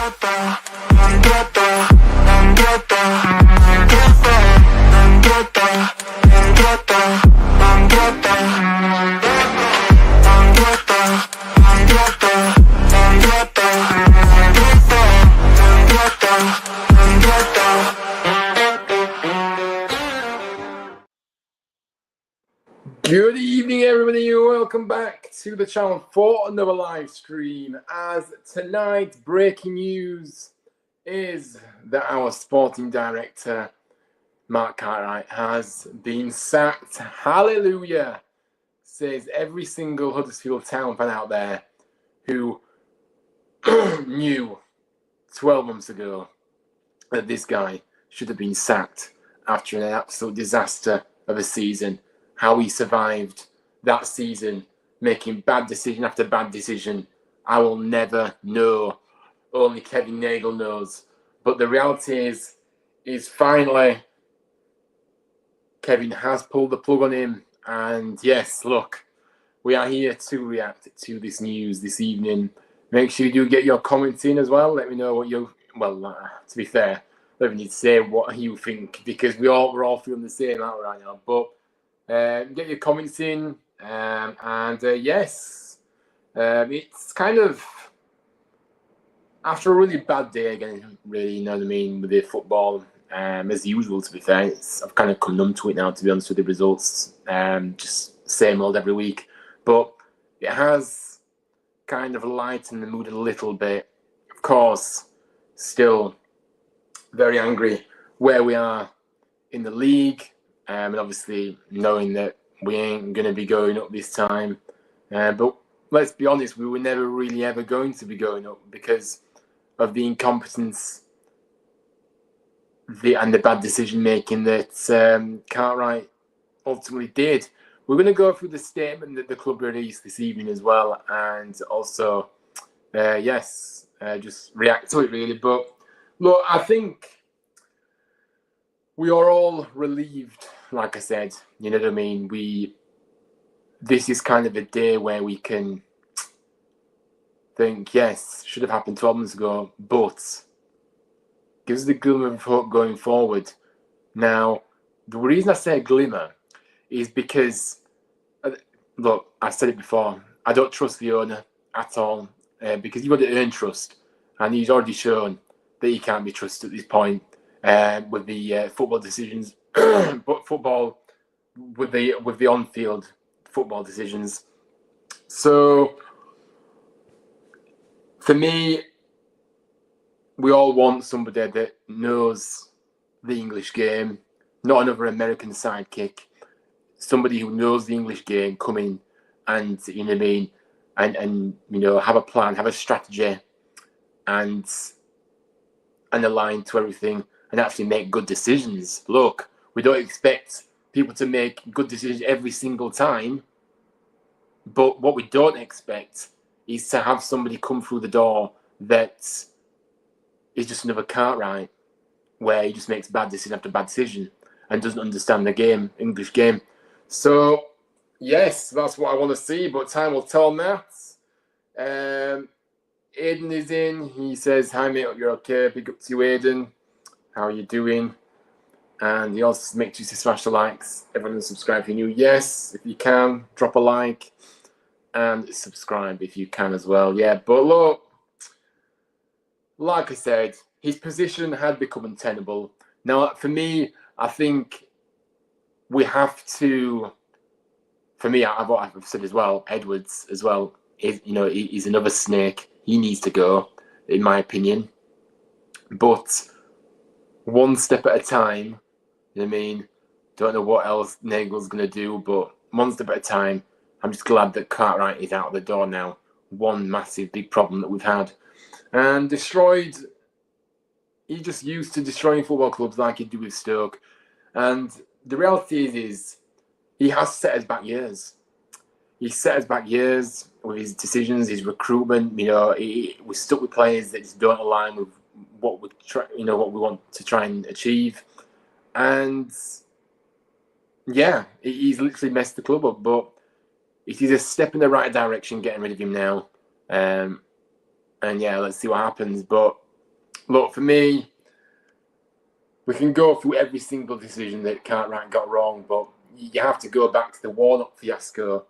Good evening, everybody, and welcome back to the channel for another live stream. As tonight, breaking news is that our sporting director, Mark Cartwright, has been sacked. Hallelujah, says every single Huddersfield Town fan out there who knew 12 months ago that this guy should have been sacked after an absolute disaster of a season. How he survived that season, making bad decision after bad decision, I will never know. Only Kevin Nagle knows. But the reality is finally Kevin has pulled the plug on him. And yes, look, we are here to react to this news this evening. Make sure you do get your comments in as well. Let me know what you, to be fair, let me need to say what you think, because we're all feeling the same out right now. But get your comments in, yes, it's kind of after a really bad day again, really, you know what I mean, with the football, as usual, to be fair. I've kind of come numb to it now, to be honest with the results, just same old every week, but it has kind of lightened the mood a little bit. Of course, still very angry where we are in the league. And obviously knowing that we ain't going to be going up this time. But let's be honest, we were never really ever going to be going up because of the incompetence and the bad decision-making that Cartwright ultimately did. We're going to go through the statement that the club released this evening as well, and also, just react to it really. But look, I think we are all relieved, like I said, you know what I mean? This is kind of a day where we can think, yes, should have happened 12 months ago, but gives us the glimmer of hope going forward. Now, the reason I say glimmer is because, look, I've said it before, I don't trust the owner at all, because you've got to earn trust, and he's already shown that he can't be trusted at this point. With the football decisions, but football with the on-field football decisions. So for me, we all want somebody that knows the English game, not another American sidekick. Somebody who knows the English game come in and, you know what I mean, and you know, have a plan, have a strategy, and align to everything, and actually make good decisions. Look, we don't expect people to make good decisions every single time, but what we don't expect is to have somebody come through the door that is just another Cartwright, where he just makes bad decision after bad decision and doesn't understand the game, English game. So, yes, that's what I want to see, but time will tell on that. Aiden is in. He says, hi mate, hope you're okay. Big up to you, Aiden. How are you doing? And he also makes sure to smash the likes. Everyone subscribe if you're new. Yes, if you can, drop a like and subscribe if you can as well. Yeah, but look, like I said, his position had become untenable. Now, for me, I think we have to. For me, I've said as well, Edwards as well. He's another snake. He needs to go, in my opinion. But one step at a time, you know what I mean? Don't know what else Nagle's going to do, but one step at a time. I'm just glad that Cartwright is out of the door now. One massive, big problem that we've had. And destroyed, he's just used to destroying football clubs like he did with Stoke. And the reality is he has set us back years. He's set us back years with his decisions, his recruitment. You know, we're stuck with players that just don't align with what we want to try and achieve. And yeah, he's literally messed the club up. But it is a step in the right direction, getting rid of him now. And yeah, let's see what happens. But look, for me, we can go through every single decision that Cartwright got wrong, but you have to go back to the Warnock fiasco,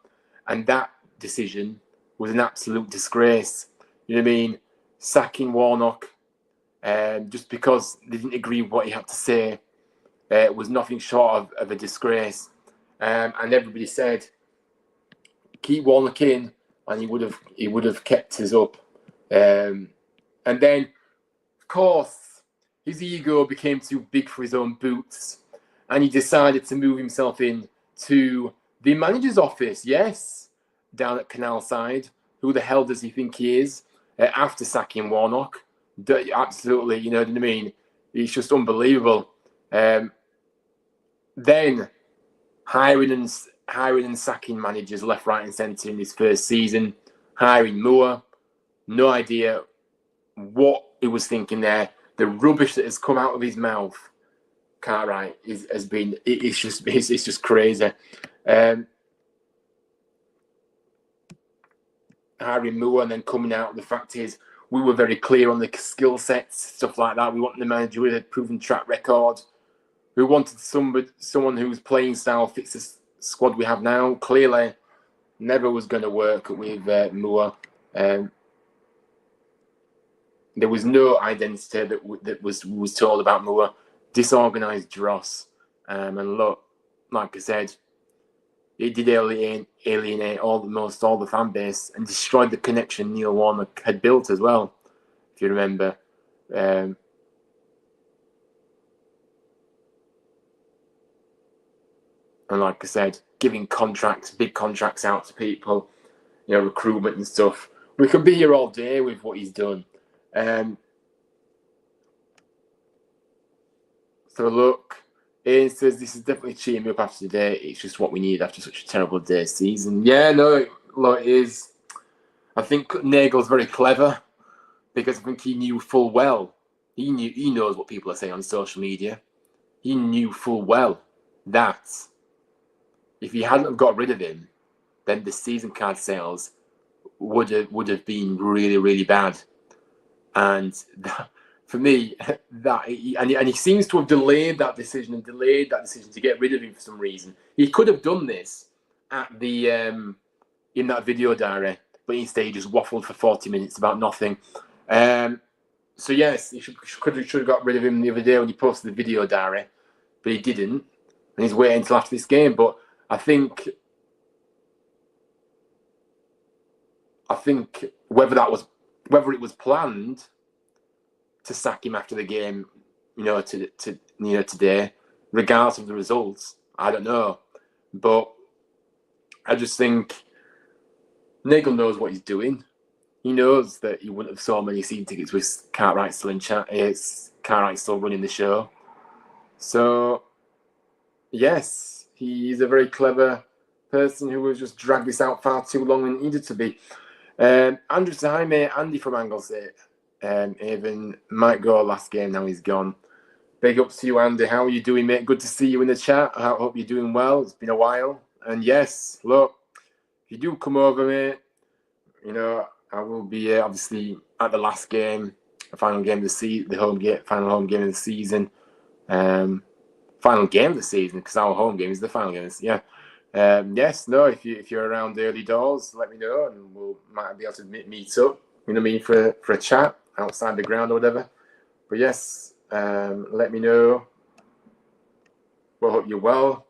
and that decision was an absolute disgrace. You know what I mean? Sacking Warnock just because they didn't agree with what he had to say was nothing short of a disgrace. And everybody said, keep Warnock in, and he would have kept us up. And then, of course, his ego became too big for his own boots, and he decided to move himself in to the manager's office. Yes, down at Canalside. Who the hell does he think he is? After sacking Warnock, absolutely, you know what I mean. It's just unbelievable. Then hiring and sacking managers left, right, and centre in his first season. Hiring Moore, no idea what he was thinking there. The rubbish that has come out of his mouth, Cartwright, has been it's just crazy. Hiring Moore and then coming out, the fact is we were very clear on the skill sets, stuff like that. We wanted the manager with a proven track record. We wanted someone whose playing style fits the squad we have now. Clearly, never was going to work with Moore. There was no identity that was told about Moore. Disorganised dross. And look, like I said, it did alienate almost all the fan base and destroyed the connection Neil Warnock had built as well, if you remember. And like I said, giving big contracts out to people, you know, recruitment and stuff. We could be here all day with what he's done. So look, Ian says this is definitely cheering me up after today. It's just what we need after such a terrible day's season. Yeah, no, look, it is. I think Nagel's very clever because I think he knew full well. He knows what people are saying on social media. He knew full well that if he hadn't got rid of him, then the season card sales would have been really, really bad. And for me, he seems to have delayed that decision to get rid of him for some reason. He could have done this at the in that video diary, but instead he just waffled for 40 minutes about nothing. So yes, he should have got rid of him the other day when he posted the video diary, but he didn't, and he's waiting until after this game. But I think whether it was planned to sack him after the game, today, regardless of the results, I don't know. But I just think Nagel knows what he's doing. He knows that he wouldn't have sold many season tickets with Cartwright still Cartwright still running the show. So, yes, he's a very clever person who has just dragged this out far too long and needed to be. Andrew said, hi mate, Andy from Anglesey. Even might go last game, now he's gone. Big ups to you, Andy. How are you doing, mate? Good to see you in the chat. I hope you're doing well. It's been a while. And yes, look, if you do come over, mate, I will be obviously at the last game, the final game of the season, final home game of the season. Final game of the season, because our home game is the final game. Yeah. Yes, no, if you're around the early doors, let me know and we might be able to meet up, for a chat outside the ground or whatever. But yes, let me know. Well, hope you're well.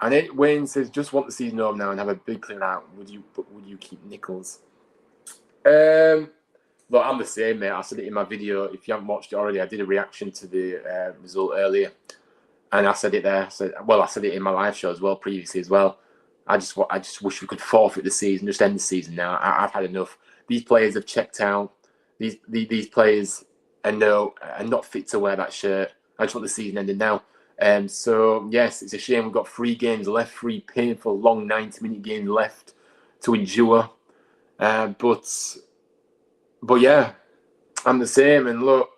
And Wayne says, just want the season home now and have a big clear out. Would you keep Nichols? Look, I'm the same, mate. I said it in my video. If you haven't watched it already, I did a reaction to the result earlier. And I said it there. I said it in my live show as well, previously as well. I just wish we could forfeit the season, just end the season now. I've had enough. These players have checked out. These players are not fit to wear that shirt. I just want the season ended now. So yes, it's a shame we've got 3 games left, 3 painful, long 90-minute games left to endure. But yeah, I'm the same. And look,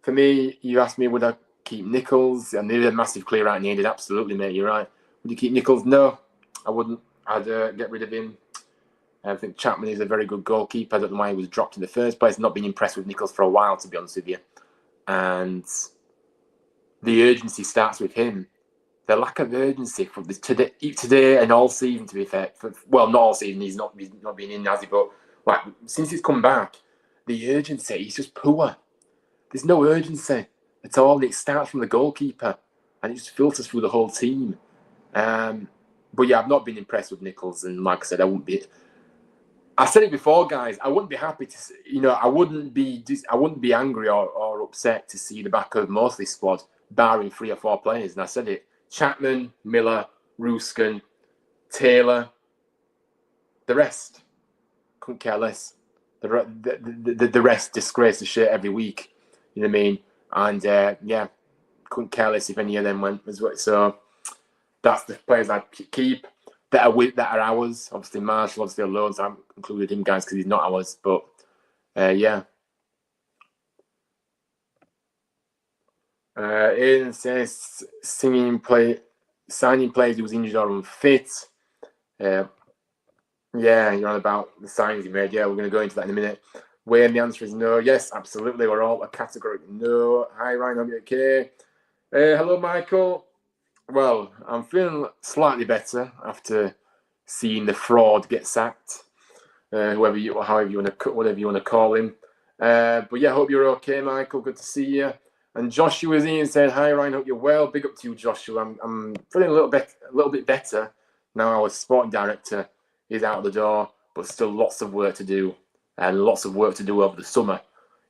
for me, you asked me would I keep Nichols, and there's a massive clear out needed. Absolutely, mate, you're right. Would you keep Nichols? No, I wouldn't. I'd get rid of him. I think Chapman is a very good goalkeeper. I don't know why he was dropped in the first place. Not been impressed with Nichols for a while, to be honest with you. and the urgency starts with him. The lack of urgency from this today and all season, to be fair. Well, not all season. He's not been in, has he? But like since he's come back, the urgency, he's just poor. There's no urgency at all, and it starts from the goalkeeper, and it just filters through the whole team. But yeah, I've not been impressed with Nichols, and like I said, I wouldn't be. I said it before, guys. I wouldn't be happy to, I wouldn't be angry or upset to see the back of most of this squad, barring 3 or 4 players. And I said it: Chapman, Miller, Ruskin, Taylor. The rest couldn't care less. The rest disgrace the shit every week. You know what I mean? And yeah, couldn't care less if any of them went as well. So that's the players I'd keep that are ours. Obviously, Marshall, obviously, loans. I haven't included him, guys, because he's not ours. But yeah. Ian says signing players who was injured or unfit. Yeah, you're on about the signings he made. Yeah, we're going to go into that in a minute. Wayne, the answer is no. Yes, absolutely. We're all a categorical no. Hi, Ryan. I'm okay. Hello, Michael. Well, I'm feeling slightly better after seeing the fraud get sacked. However you want to call him. But yeah, hope you're okay, Michael. Good to see you. And Joshua's in and said, "Hi, Ryan. Hope you're well. Big up to you, Joshua. I'm feeling a little bit better now. Our sporting director is out the door, but still lots of work to do, and lots of work to do over the summer.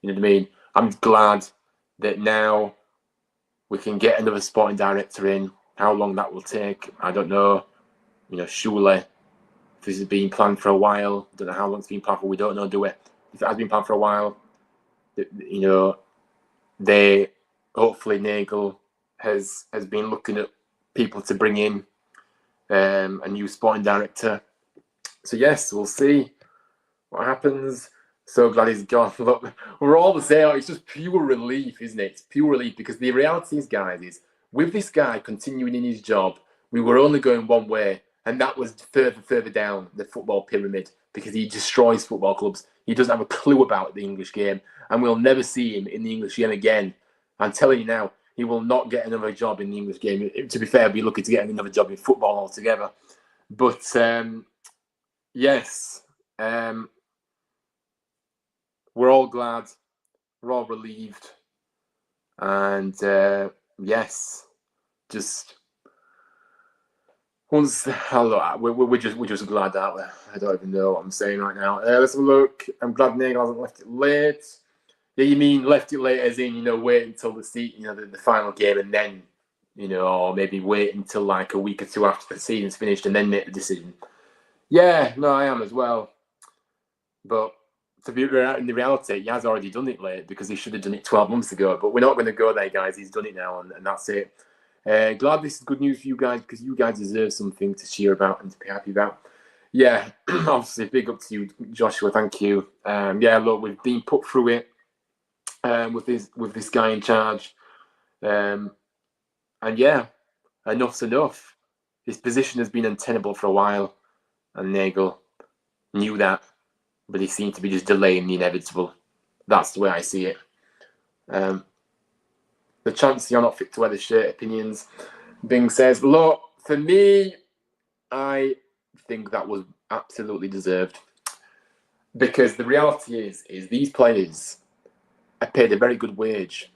You know what I mean? I'm glad that now we can get another sporting director in. How long that will take, I don't know. Surely this has been planned for a while. Don't know how long it's been planned for. We don't know, do we? If it has been planned for a while, they hopefully Nagel has been looking at people to bring in a new sporting director. So yes, we'll see what happens. So glad he's gone. Look, we're all the same. It's just pure relief, isn't it? It's pure relief, because the reality is, guys, is with this guy continuing in his job, we were only going one way, and that was further down the football pyramid, because he destroys football clubs. He doesn't have a clue about the English game, and we'll never see him in the English game again. I'm telling you now, he will not get another job in the English game. To be fair, he'll be looking to get another job in football altogether. But yes, we're all glad, we're all relieved, and yes, just once we're just glad, aren't we? I don't even know what I'm saying right now. Let's have a look. I'm glad Nagel hasn't left it late. Yeah, you mean left it late as in, wait until the final game, and then, or maybe wait until like a week or two after the season's finished and then make the decision. Yeah, no, I am as well. But to be in the reality, he has already done it late, because he should have done it 12 months ago. But we're not going to go there, guys. He's done it now, and that's it. Glad this is good news for you guys, because you guys deserve something to cheer about and to be happy about. Yeah, obviously, big up to you, Joshua. Thank you. Yeah, look, we've been put through it with this guy in charge, and yeah, enough's enough. His position has been untenable for a while, and Nagel knew that, but he seemed to be just delaying the inevitable. That's the way I see it. The chance you're not fit to wear the shirt opinions. Bing says, look, for me, I think that was absolutely deserved, because the reality is these players are paid a very good wage.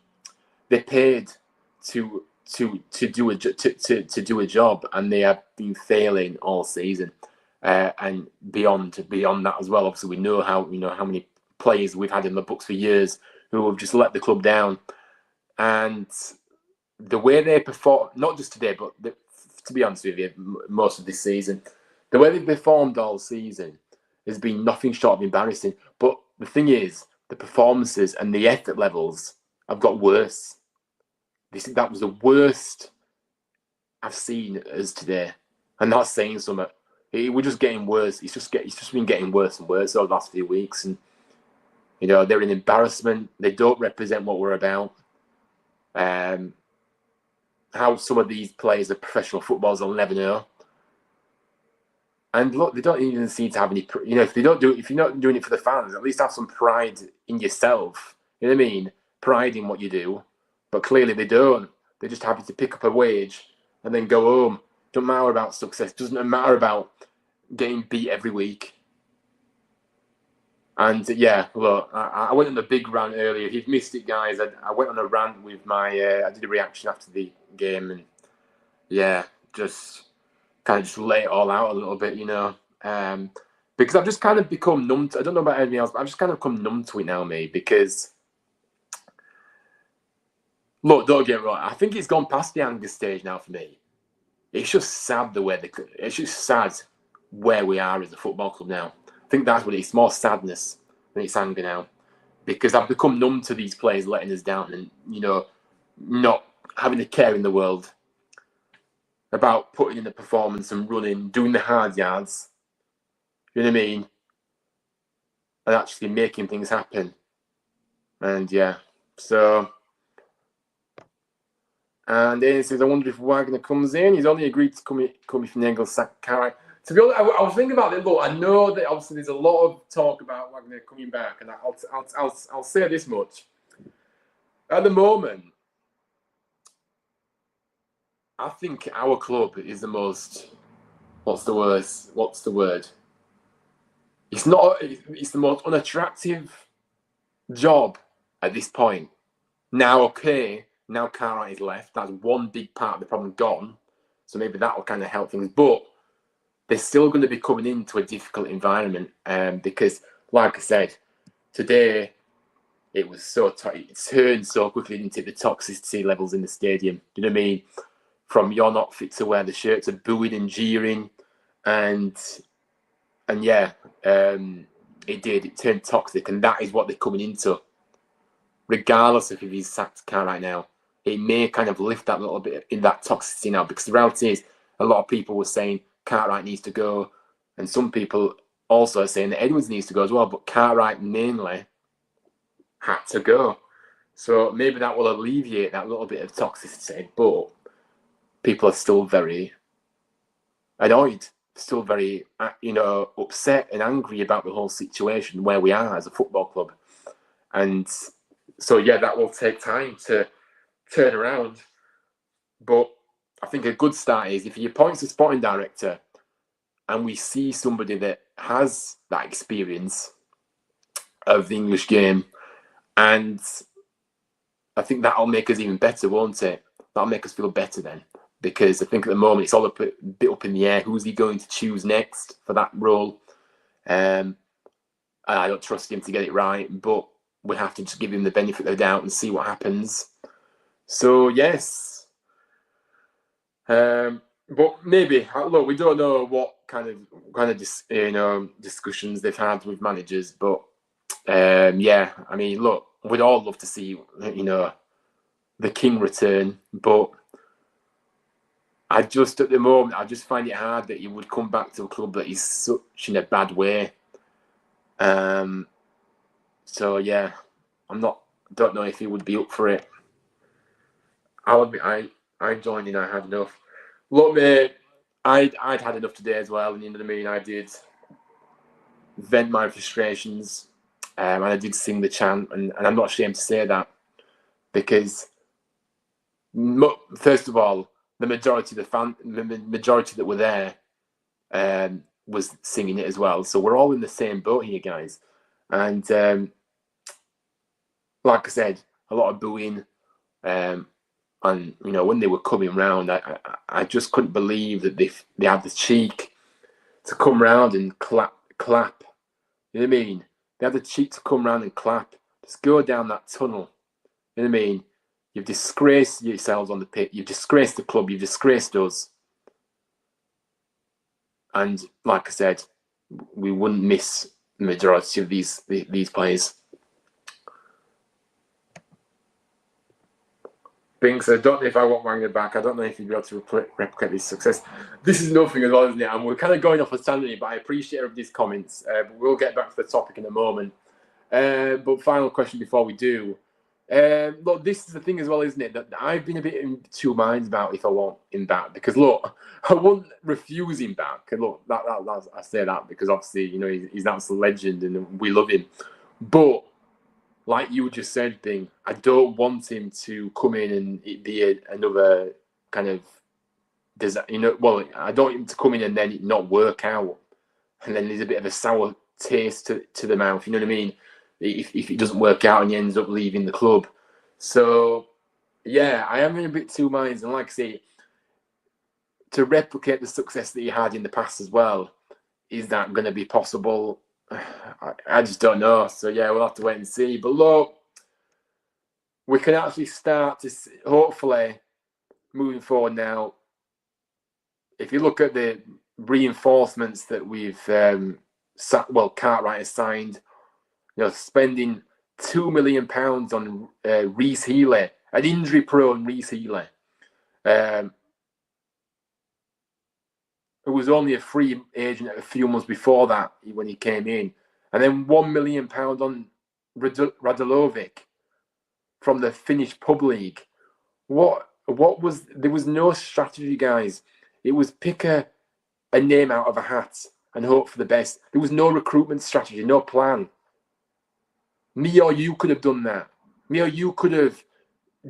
They're paid to do a job, and they have been failing all season, and beyond that as well. Obviously, we know how many players we've had in the books for years who have just let the club down, and the way they perform, not just today, but to be honest with you, most of this season, the way they've performed all season has been nothing short of embarrassing. But the thing is, the performances and the effort levels have got worse. That was the worst I've seen as today, and that's saying something. We're just getting worse. It's just been getting worse and worse over the last few weeks, and they're an embarrassment. They don't represent what we're about. How some of these players are professional footballers, I'll never know. And look, they don't even seem to have any. If you're not doing it for the fans, at least have some pride in yourself. You know what I mean? pride in what you do, but clearly they don't. They're just happy to pick up a wage and then go home. Doesn't matter about success. Doesn't matter about getting beat every week. And yeah, look, I went on a big rant earlier. If you've missed it, guys, I went on a rant with my. I did a reaction after the game, and yeah, just kind of just lay it all out a little bit, because I've just kind of become numb. I don't know about anything else, but I've just kind of become numb to it now, mate. Because look, don't get me wrong. I think it's gone past the anger stage now for me. It's just sad it's just sad where we are as a football club now. I think that's what it's more sadness than it's anger now, because I've become numb to these players letting us down and not having a care in the world about putting in the performance and running, doing the hard yards. You know what I mean? And actually making things happen. And yeah, so. And then it says, I wonder if Wagner comes in. He's only agreed to come if Nagel sack Cartwright. To be honest, I was thinking about it. Look, I know that obviously there's a lot of talk about Wagner coming back, and I'll say this much. At the moment, I think our club is the most. What's the word? It's not. It's the most unattractive job at this point. Now, okay. Now Cartwright is left. That's one big part of the problem gone. So maybe that will kind of help things. But they're still going to be coming into a difficult environment because, like I said, today it was so tight. It turned so quickly into the toxicity levels in the stadium. Do you know what I mean? From you're not fit to wear the shirt to booing and jeering. And yeah, it did. It turned toxic. And that is what they're coming into. Regardless of if he's sacked Cartwright now. It may kind of lift that little bit in that toxicity now, because the reality is a lot of people were saying Cartwright needs to go, and some people also are saying that Edwards needs to go as well, but Cartwright mainly had to go. So maybe that will alleviate that little bit of toxicity, but people are still very annoyed, still very upset and angry about the whole situation where we are as a football club. And so yeah, that will take time to turn around. But I think a good start is if he appoints a sporting director and we see somebody that has that experience of the English game, and I think that'll make us even better, won't it? That'll make us feel better then, because I think at the moment it's all a bit up in the air. Who's he going to choose next for that role? And I don't trust him to get it right, but we have to just give him the benefit of the doubt and see what happens. So yes, but maybe look, we don't know what kind of discussions they've had with managers, but yeah, I mean, look, we'd all love to see the King return, but at the moment I just find it hard that he would come back to a club that is such in a bad way. So yeah, don't know if he would be up for it. I'll admit, I joined in. I had enough. Look, mate, I'd had enough today as well. And you know what I mean. I did vent my frustrations, and I did sing the chant, and I'm not ashamed to say that, because first of all, the majority that were there, was singing it as well. So we're all in the same boat here, guys. And like I said, a lot of booing. And when they were coming round, I just couldn't believe that they had the cheek to come round and clap. You know what I mean? They had the cheek to come round and clap. Just go down that tunnel. You know what I mean? You've disgraced yourselves on the pitch. You've disgraced the club. You've disgraced us. And like I said, we wouldn't miss the majority of these players. So I don't know if I want Wagner back. I don't know if he'd be able to replicate this success. This is nothing as well, isn't it? And we're kind of going off a tangent, but I appreciate everybody's comments. But we'll get back to the topic in a moment. But final question before we do. Look, this is the thing as well, isn't it? That I've been a bit in two minds about if I want him back. Because look, I won't refuse him back. And look, I say that because obviously, he's an absolute legend and we love him. But like you just said, thing. I don't want him to come in and it be another kind of, well, I don't want him to come in and then it not work out, and then there's a bit of a sour taste to the mouth. You know what I mean? If it doesn't work out and he ends up leaving the club. So yeah, I am in a bit two minds, and like I say, to replicate the success that he had in the past as well, is that going to be possible? I just don't know. So yeah, we'll have to wait and see. But look, we can actually start to see, hopefully moving forward now. If you look at the reinforcements that we've, Cartwright has signed, spending £2 million on Reece Healy, an injury-prone Reece Healy, who was only a free agent a few months before that when he came in, and then £1 million on Radulovic from the Finnish Pub League. There was no strategy, guys. It was pick a name out of a hat and hope for the best. There was no recruitment strategy, no plan. Me or you could have done that. Me or you could have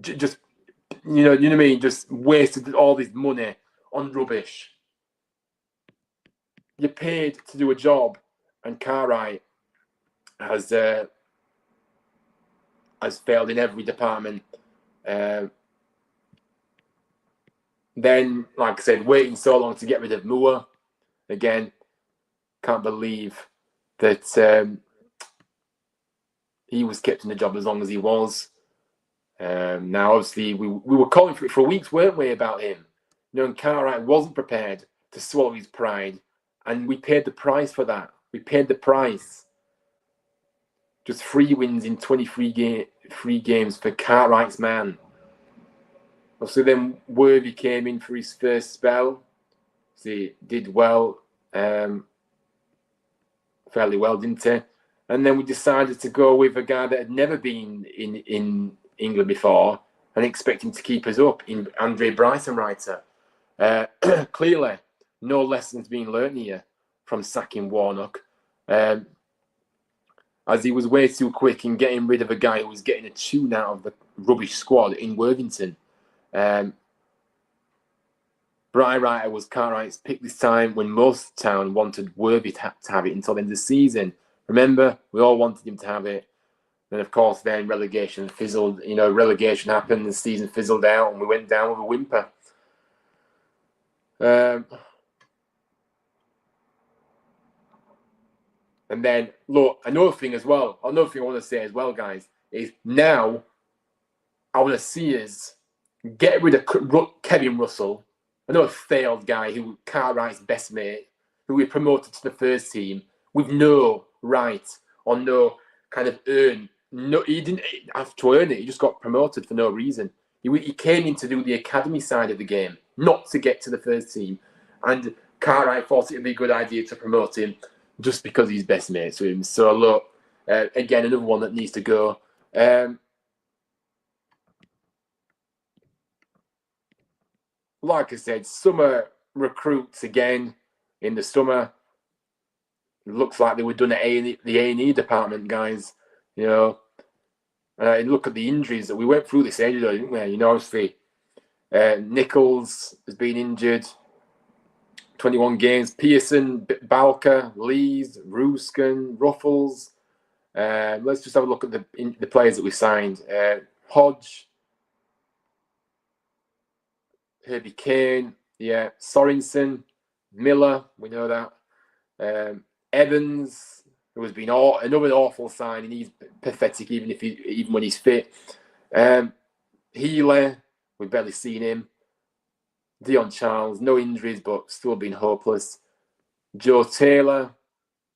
just, you know what I mean, just wasted all this money on rubbish. You're paid to do a job, and Cartwright has failed in every department. Then, like I said, waiting so long to get rid of Moore. Again, can't believe that he was kept in the job as long as he was. Now, obviously, we were calling for it for weeks, weren't we, about him? And Cartwright wasn't prepared to swallow his pride, and we paid the price for that. We paid the price. Just 3 wins in 23 games for Cartwright's man. So then Worthy came in for his first spell. So he did well, fairly well, didn't he? And then we decided to go with a guy that had never been in England before and expect him to keep us up in Andre Breitenreiter. Clearly, no lessons being learned here from sacking Warnock, as he was way too quick in getting rid of a guy who was getting a tune out of the rubbish squad in Worthington. Breitenreiter was Cartwright's pick this time when most town wanted Worthy to have it until the end of the season. Remember, we all wanted him to have it. And of course, then relegation fizzled. Relegation happened, the season fizzled out, and we went down with a whimper. And then, look, another thing I want to say as well, guys, is now I want to see us get rid of Kevin Russell, another failed guy who Cartwright's best mate, who we promoted to the first team with no right or no kind of earn. No, he didn't have to earn it. He just got promoted for no reason. He came in to do the academy side of the game, not to get to the first team. And Cartwright thought it would be a good idea to promote him just because he's best mates with him. So look, again, another one that needs to go. Like I said, summer recruits again in the summer. It looks like they were done at the A&E department, guys. And look at the injuries that we went through this ages ago, didn't we? Obviously, Nichols has been injured. 21 games. Pearson, Balker, Lees, Ruskin, Ruffles. Let's just have a look at the players that we signed. Hodge, Herbie Kane, Sorensen, Miller, we know that. Evans, who has been another awful signing. He's pathetic, even when he's fit. Healy, we've barely seen him. Dion Charles, no injuries, but still been hopeless. Joe Taylor,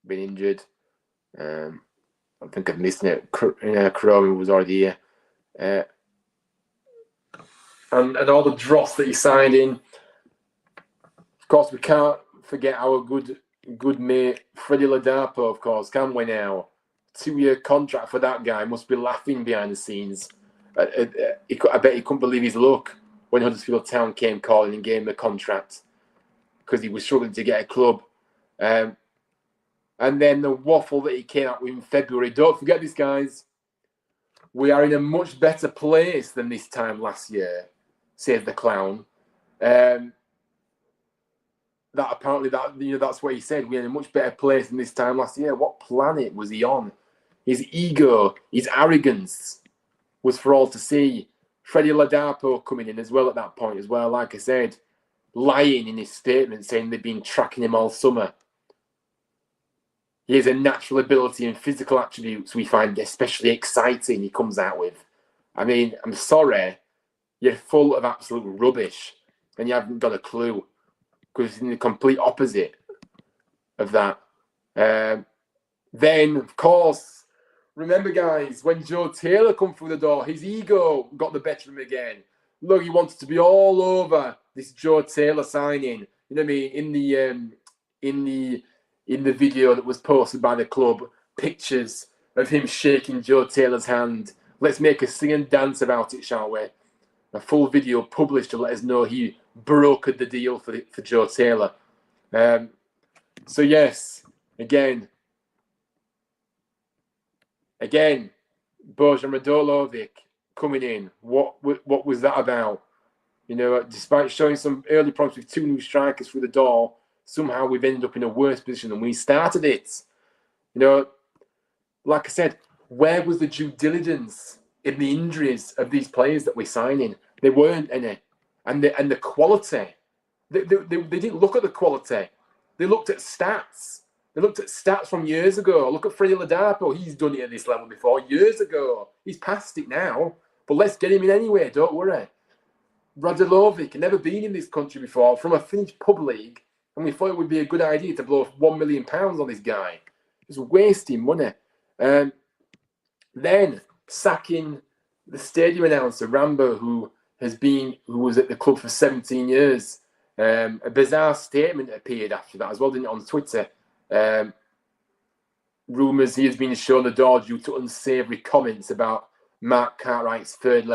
been injured. I think I've missed it. Crowley was already here. And all the dross that he signed in. Of course, we can't forget our good mate, Freddie Ladapo, of course, can we now? 2-year contract for that guy. Must be laughing behind the scenes. I bet he couldn't believe his luck when Huddersfield Town came calling and gave him a contract because he was struggling to get a club. And then the waffle that he came out with in February. Don't forget this, guys. We are in a much better place than this time last year, says the clown. That apparently that's what he said. We're in a much better place than this time last year. What planet was he on? His ego, his arrogance was for all to see. Freddie Ladapo coming in as well at that point as well. Like I said, lying in his statement, saying they've been tracking him all summer. He has a natural ability and physical attributes we find especially exciting he comes out with. I mean, I'm sorry, you're full of absolute rubbish and you haven't got a clue because it's in the complete opposite of that. Then, of course, remember, guys, when Joe Taylor come through the door, his ego got the better of him again. Look, he wanted to be all over this Joe Taylor signing. You know what I mean? In the video that was posted by the club, pictures of him shaking Joe Taylor's hand. Let's make a sing and dance about it, shall we? A full video published to let us know he brokered the deal for Joe Taylor. So yes, again, Bojan Radulovic coming in. What was that about? You know, despite showing some early promise with 2 new strikers through the door, somehow we've ended up in a worse position than we started it. You know, like I said, where was the due diligence in the injuries of these players that we're signing? There weren't any. And the quality, they didn't look at the quality. They looked at stats. They looked at stats from years ago. Look at Freddie Ladapo. He's done it at this level before, years ago. He's past it now. But let's get him in anyway, don't worry. Radulovic had never been in this country before, from a Finnish pub league, and we thought it would be a good idea to blow £1 million on this guy. Just wasting money. Then sacking the stadium announcer, Rambo, who was at the club for 17 years. A bizarre statement appeared after that as well, didn't it, on Twitter. Rumours he has been shown the door due to unsavoury comments about Mark Cartwright's third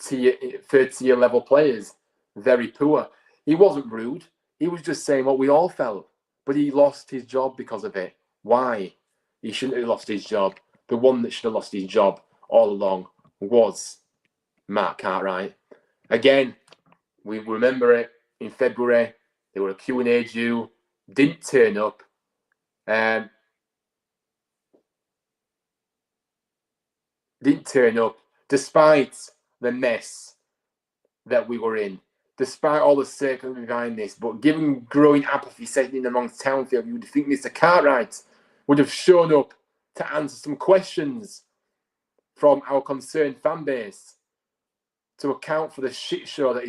tier level players. Very poor. He wasn't rude. He was just saying what we all felt. But he lost his job because of it. Why? He shouldn't have lost his job. The one that should have lost his job all along was Mark Cartwright. Again, we remember it in February. They were a Q&A due. Didn't turn up. Didn't turn up despite the mess that we were in, despite all the circumstances behind this. But given growing apathy setting in amongst Townfield, you would think Mr. Cartwright would have shown up to answer some questions from our concerned fan base to account for the shit show that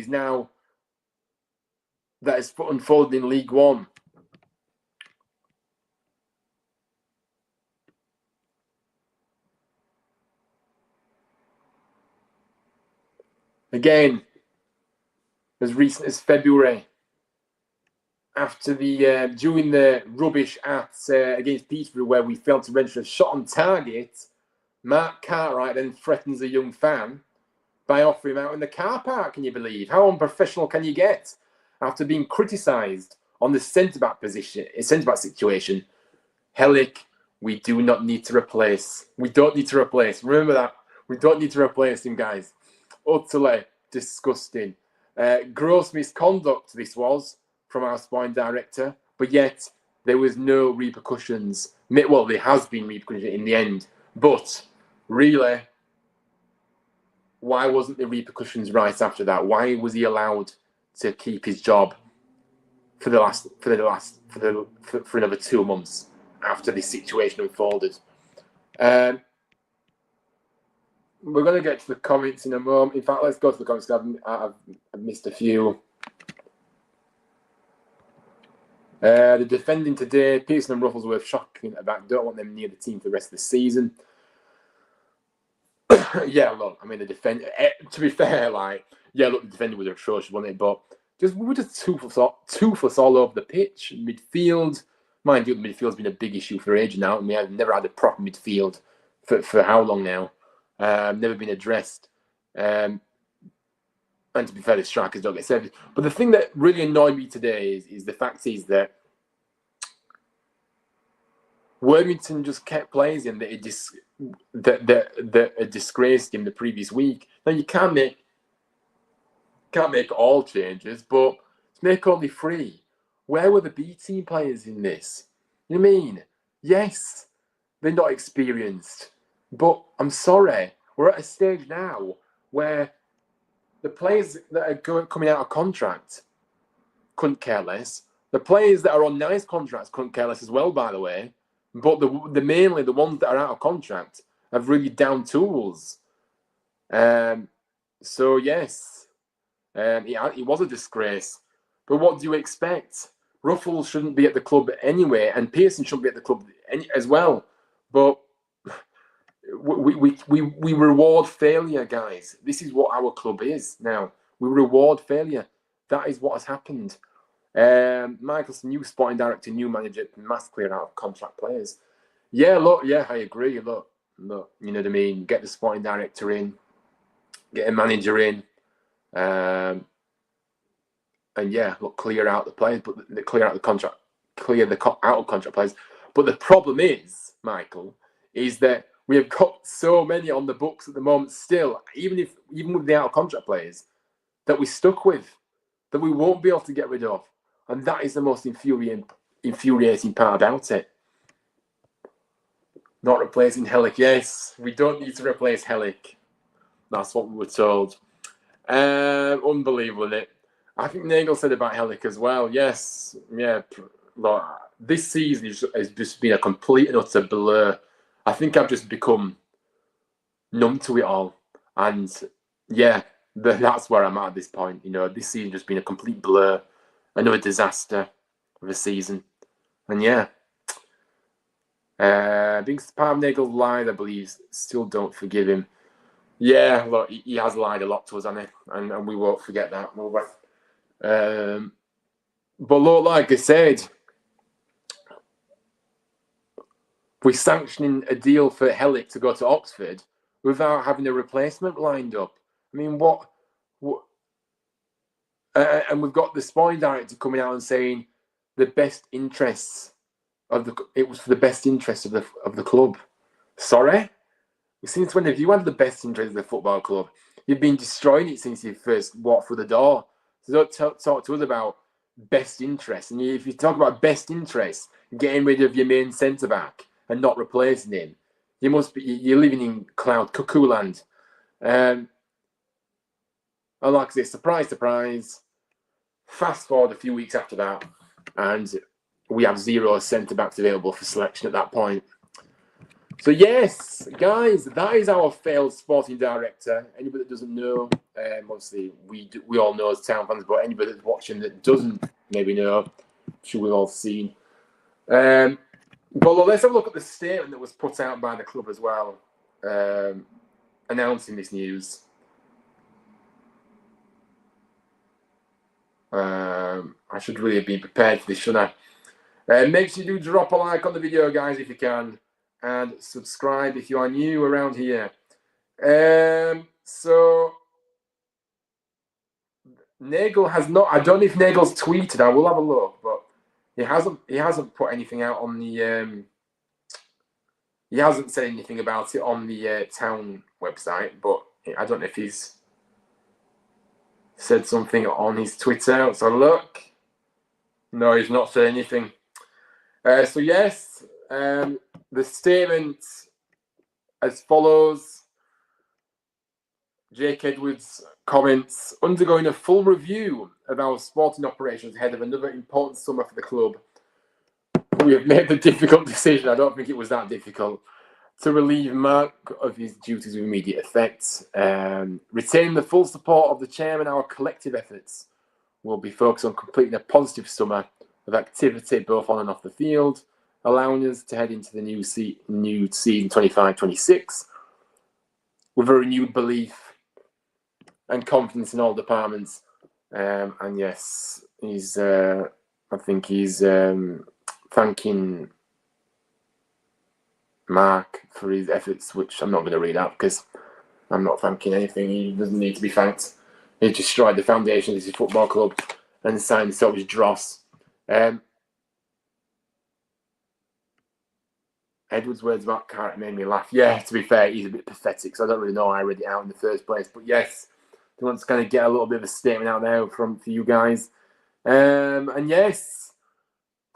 is unfolded in League One. Again, as recent as February, after during the rubbish against Peterborough, where we failed to register a shot on target, Mark Cartwright then threatens a young fan by offering him out in the car park. Can you believe? How unprofessional can you get after being criticised on the centre-back situation? Hellick, we do not need to replace. We don't need to replace. Remember that. We don't need to replace him, guys. Utterly disgusting. Gross misconduct this was from our Sporting Director, but yet there was no repercussions. Well, there has been repercussions in the end, but really, why wasn't the repercussions right after that? Why was he allowed to keep his job for another 2 months after this situation unfolded? We're going to get to the comments in a moment. In fact, let's go to the comments. I've missed a few. The defending today, Pearson and Rufflesworth shocking at back. Don't want them near the team for the rest of the season. Yeah, look, I mean, the defender, to be fair, the defender was atrocious, wasn't it? But we were just toothless all over the pitch. Midfield, mind you, the midfield's been a big issue for ages now. I mean, I've never had a proper midfield for how long now? Never been addressed. And to be fair, the strikers don't get service. But the thing that really annoyed me today is the fact is that Worthington just kept players in that that disgraced him the previous week. Now you can't make all changes, but make only 3. Where were the B team players in this? You know what I mean? Yes, they're not experienced, but I'm sorry, we're at a stage now where the players that are coming out of contract couldn't care less. The players that are on nice contracts couldn't care less as well, by the way. But mainly the ones that are out of contract have really down tools. So yes, it was a disgrace. But what do you expect? Ruffles shouldn't be at the club anyway, and Pearson shouldn't be at the club as well. But we reward failure, guys. This is what our club is now. We reward failure. That is what has happened. Michael's new sporting director, new manager, mass clear out of contract players. Yeah, look, yeah, I agree. Look, you know what I mean? Get the sporting director in, get a manager in, and yeah, look, clear out the players, but clear out the contract, out of contract players. But the problem is, Michael, is that we have got so many on the books at the moment still, even with the out of contract players, that we're stuck with, that we won't be able to get rid of. And that is the most infuriating part about it. Not replacing Hellick. Yes, we don't need to replace Hellick. That's what we were told. Unbelievable, isn't it? I think Nagel said about Hellick as well. Yes, yeah. Look, this season has just been a complete and utter blur. I think I've just become numb to it all. And yeah, that's where I'm at this point. You know, this season just been a complete blur. Another disaster of a season. And yeah. Being part of Nagel's lied, I believe, still don't forgive him. Yeah, look, he has lied a lot to us, hasn't he? And we won't forget that, will we? But look, like I said, we're sanctioning a deal for Hellick to go to Oxford without having a replacement lined up. I mean, what and we've got the sporting director coming out and saying the best interests it was for the best interests of the club. Sorry? Since when have you had the best interests of the football club? You've been destroying it since you first walked through the door. So don't talk to us about best interests. And if you talk about best interests, getting rid of your main centre-back and not replacing him, you're living in cloud cuckoo land. And like I say, surprise, surprise. Fast forward a few weeks after that, and we have 0 centre-backs available for selection at that point. So yes, guys, that is our failed sporting director. Anybody that doesn't know, obviously we all know as town fans, but anybody that's watching that doesn't maybe know, I'm sure we've all seen. But let's have a look at the statement that was put out by the club as well, announcing this news. I should really have been prepared for this, shouldn't I? Make sure you do drop a like on the video, guys, if you can, and subscribe if you are new around here. So Nagel has not. I don't know if Nagel's tweeted. I will have a look, but he hasn't put anything out on the. He hasn't said anything about it on the town website, but I don't know if he's said something on his Twitter. Let's have a look. No, he's not said anything. So yes, the statement as follows. Jake Edwards comments, undergoing a full review of our sporting operations ahead of another important summer for the club. We have made the difficult decision, I don't think it was that difficult, to relieve Mark of his duties with immediate effect. Retaining the full support of the chairman, our collective efforts will be focused on completing a positive summer of activity both on and off the field, allowing us to head into the new season 25-26 with a renewed belief and confidence in all departments. And yes, I think he's thanking Mark for his efforts, which I'm not going to read out because I'm not thanking anything. He doesn't need to be thanked. He destroyed the foundation of his football club and signed himself as Dross. Edwards' words about Cartwright made me laugh. Yeah, to be fair, he's a bit pathetic, so I don't really know why I read it out in the first place. But yes, I want to kind of get a little bit of a statement out there for you guys. And yes,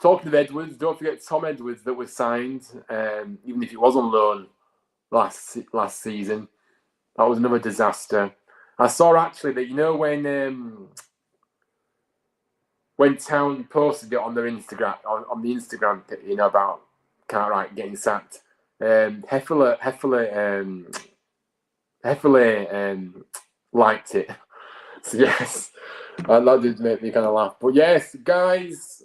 talking of Edwards, don't forget Tom Edwards that was signed, even if he was on loan last season. That was another disaster. I saw actually that, you know, when Town posted it on their Instagram, on the Instagram, you know, about Cartwright getting sacked, Heffler liked it. So yes, that did make me kind of laugh. But yes, guys,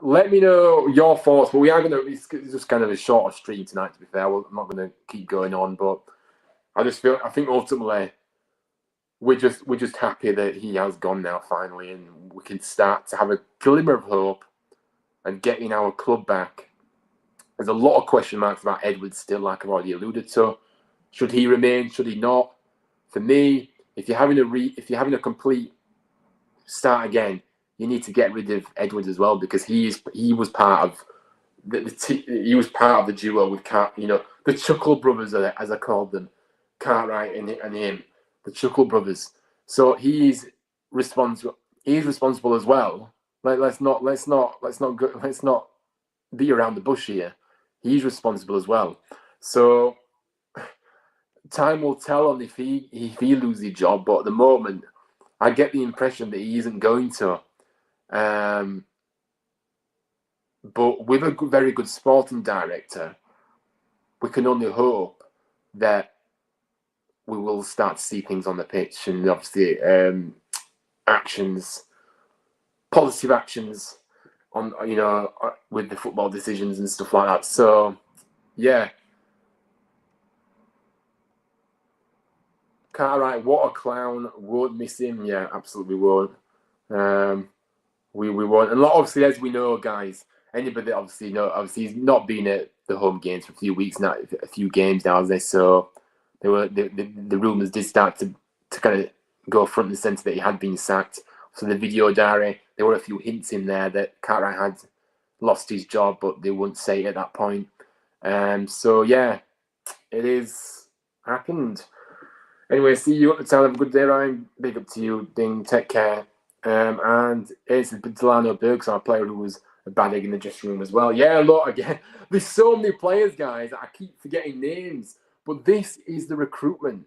let me know your thoughts. But we are gonna. It's just kind of a shorter stream tonight. To be fair, I'm not gonna keep going on. But I think ultimately we're just happy that he has gone now finally, and we can start to have a glimmer of hope and getting our club back. There's a lot of question marks about Edwards still, like I've already alluded to. Should he remain? Should he not? For me, if you're having a complete start again, you need to get rid of Edwards as well, because he was part of the duo with the Chuckle Brothers, as I called them, Cartwright and him, the Chuckle Brothers. So he's responsible. He's responsible as well. Let's not be around the bush here. He's responsible as well. So time will tell on if he loses his job. But at the moment, I get the impression that he isn't going to. But with a very good sporting director, we can only hope that we will start to see things on the pitch, and obviously positive actions on, with the football decisions and stuff like that. So yeah, Cartwright, what a clown. Won't miss him. Yeah, absolutely won't. We won't. And obviously, as we know, guys, anybody obviously he's not been at the home games for a few weeks now, a few games now, has they? So the rumours did start to kind of go front and centre that he had been sacked. So the video diary, there were a few hints in there that Cartwright had lost his job, but they wouldn't say it at that point. So yeah, it is happened. Anyway, see you at the time. Have a good day, Ryan. Big up to you. Ding, take care. And it's Delano Burks, our player, who was a bad egg in the dressing room as well. Yeah, look, again, there's so many players, guys. I keep forgetting names. But this is the recruitment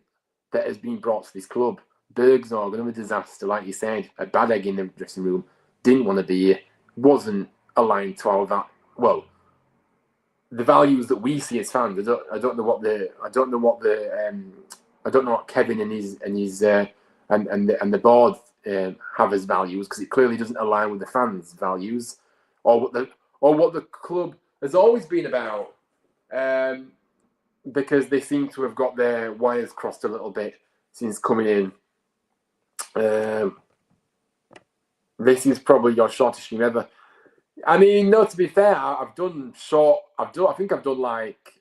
that has been brought to this club. Bergzorg, another disaster, like you said. A bad egg in the dressing room. Didn't want to be here. Wasn't aligned to all that. Well, the values that we see as fans. I don't know what Kevin and the board have as values, because it clearly doesn't align with the fans' values, or what the club has always been about. Because they seem to have got their wires crossed a little bit since coming in. This is probably your shortest stream ever. I mean, no, to be fair, I think I've done like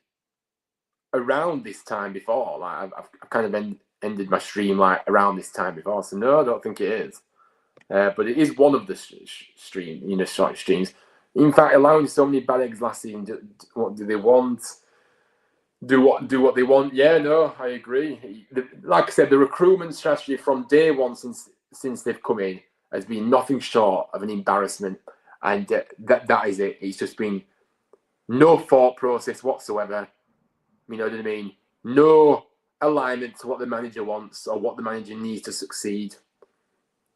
around this time before. Like I've kind of ended my stream like around this time before. So no, I don't think it is. But it is one of the short streams. In fact, allowing so many bad eggs last season. What do they want? Do what they want. Yeah, no, I agree. Like I said, the recruitment strategy from day one since they've come in has been nothing short of an embarrassment, and that is it. It's just been no thought process whatsoever. You know what I mean? No alignment to what the manager wants or what the manager needs to succeed.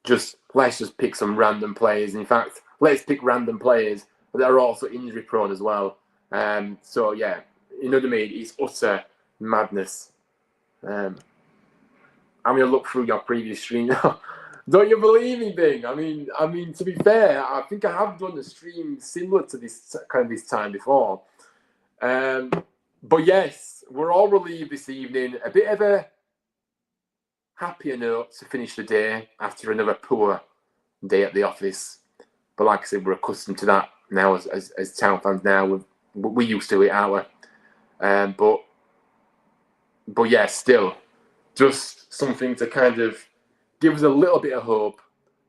Let's just pick some random players. In fact, let's pick random players that are also injury prone as well. So yeah. You know what I mean? It's utter madness. I'm going to look through your previous stream now. Don't you believe anything? I mean, to be fair, I think I have done a stream similar to this time before. But yes, we're all relieved this evening. A bit of a happier note to finish the day after another poor day at the office. But like I said, we're accustomed to that now as Town fans now. We're used to it, aren't we? But yeah, still, just something to kind of give us a little bit of hope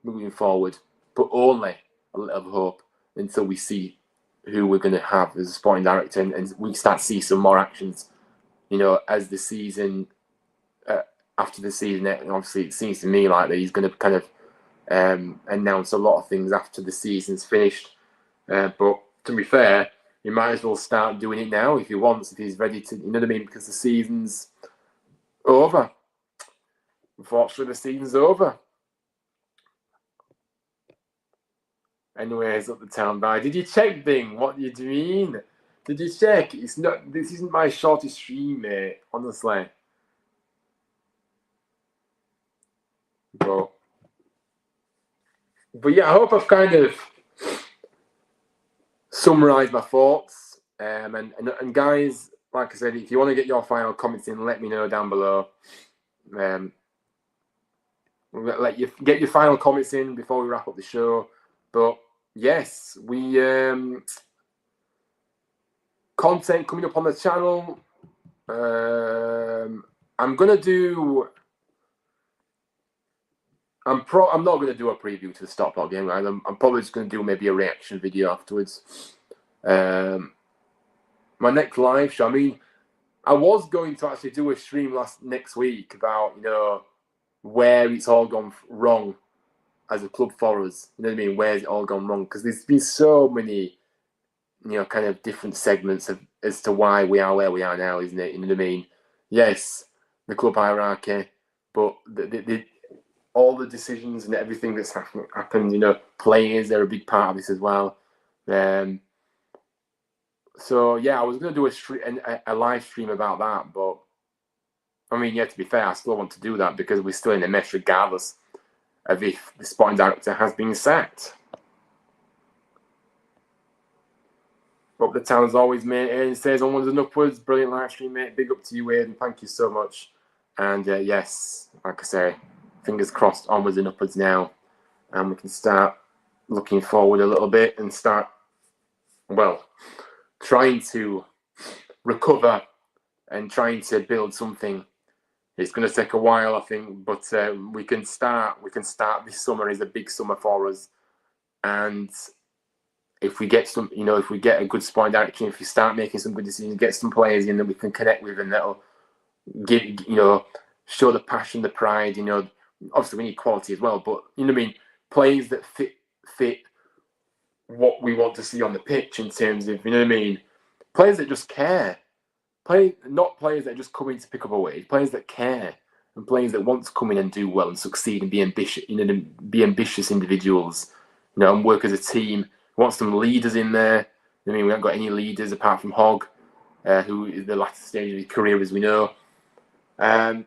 moving forward, but only a little hope until we see who we're going to have as a sporting director, and we start to see some more actions, as the season, after the season. And obviously, it seems to me like that he's going to kind of announce a lot of things after the season's finished. But to be fair, he might as well start doing it now if he wants, if he's ready to, because the season's over. Unfortunately, the season's over. Anyways, up the town by. Did you check, Bing? What do you mean? Did you check? It's not. This isn't my shortest stream, mate. Honestly. But yeah, I hope I've kind of summarised my thoughts. And guys, like I said, if you want to get your final comments in, let me know down below. Let you get your final comments in before we wrap up the show. But yes, we content coming up on the channel. I'm gonna do. I'm not gonna do a preview to the Stockport game. Right? I'm probably just gonna do maybe a reaction video afterwards. My next live show. I mean, I was going to actually do a stream next week about where it's all gone wrong as a club for us. You know what I mean? Where's it all gone wrong? Because there's been so many, kind of different segments as to why we are where we are now, isn't it? You know what I mean? Yes, the club hierarchy, but all the decisions and everything that's happened, players, they're a big part of this as well. So yeah, I was going to do a live stream about that, but I mean, yeah, to be fair, I still want to do that because we're still in a mess regardless of if the sporting director has been sacked. But the town's always, mate. It says onwards and upwards. Brilliant live stream, mate. Big up to you, Aidan. Thank you so much. And yes, like I say, fingers crossed, onwards and upwards now. And we can start looking forward a little bit and start, trying to recover and trying to build something. It's going to take a while, I think, but we can start. This summer is a big summer for us, and if we get if we get a good sporting direction, if we start making some good decisions, get some players in that we can connect with, and that'll give show the passion, the pride. Obviously we need quality as well, but players that fit what we want to see on the pitch in terms of players that just care. Not players that just come in to pick up a wage. Players that care and players that want to come in and do well and succeed and be ambitious. Be ambitious individuals. And work as a team. We want some leaders in there. We haven't got any leaders apart from Hogg, who is the latter stage of his career, as we know. And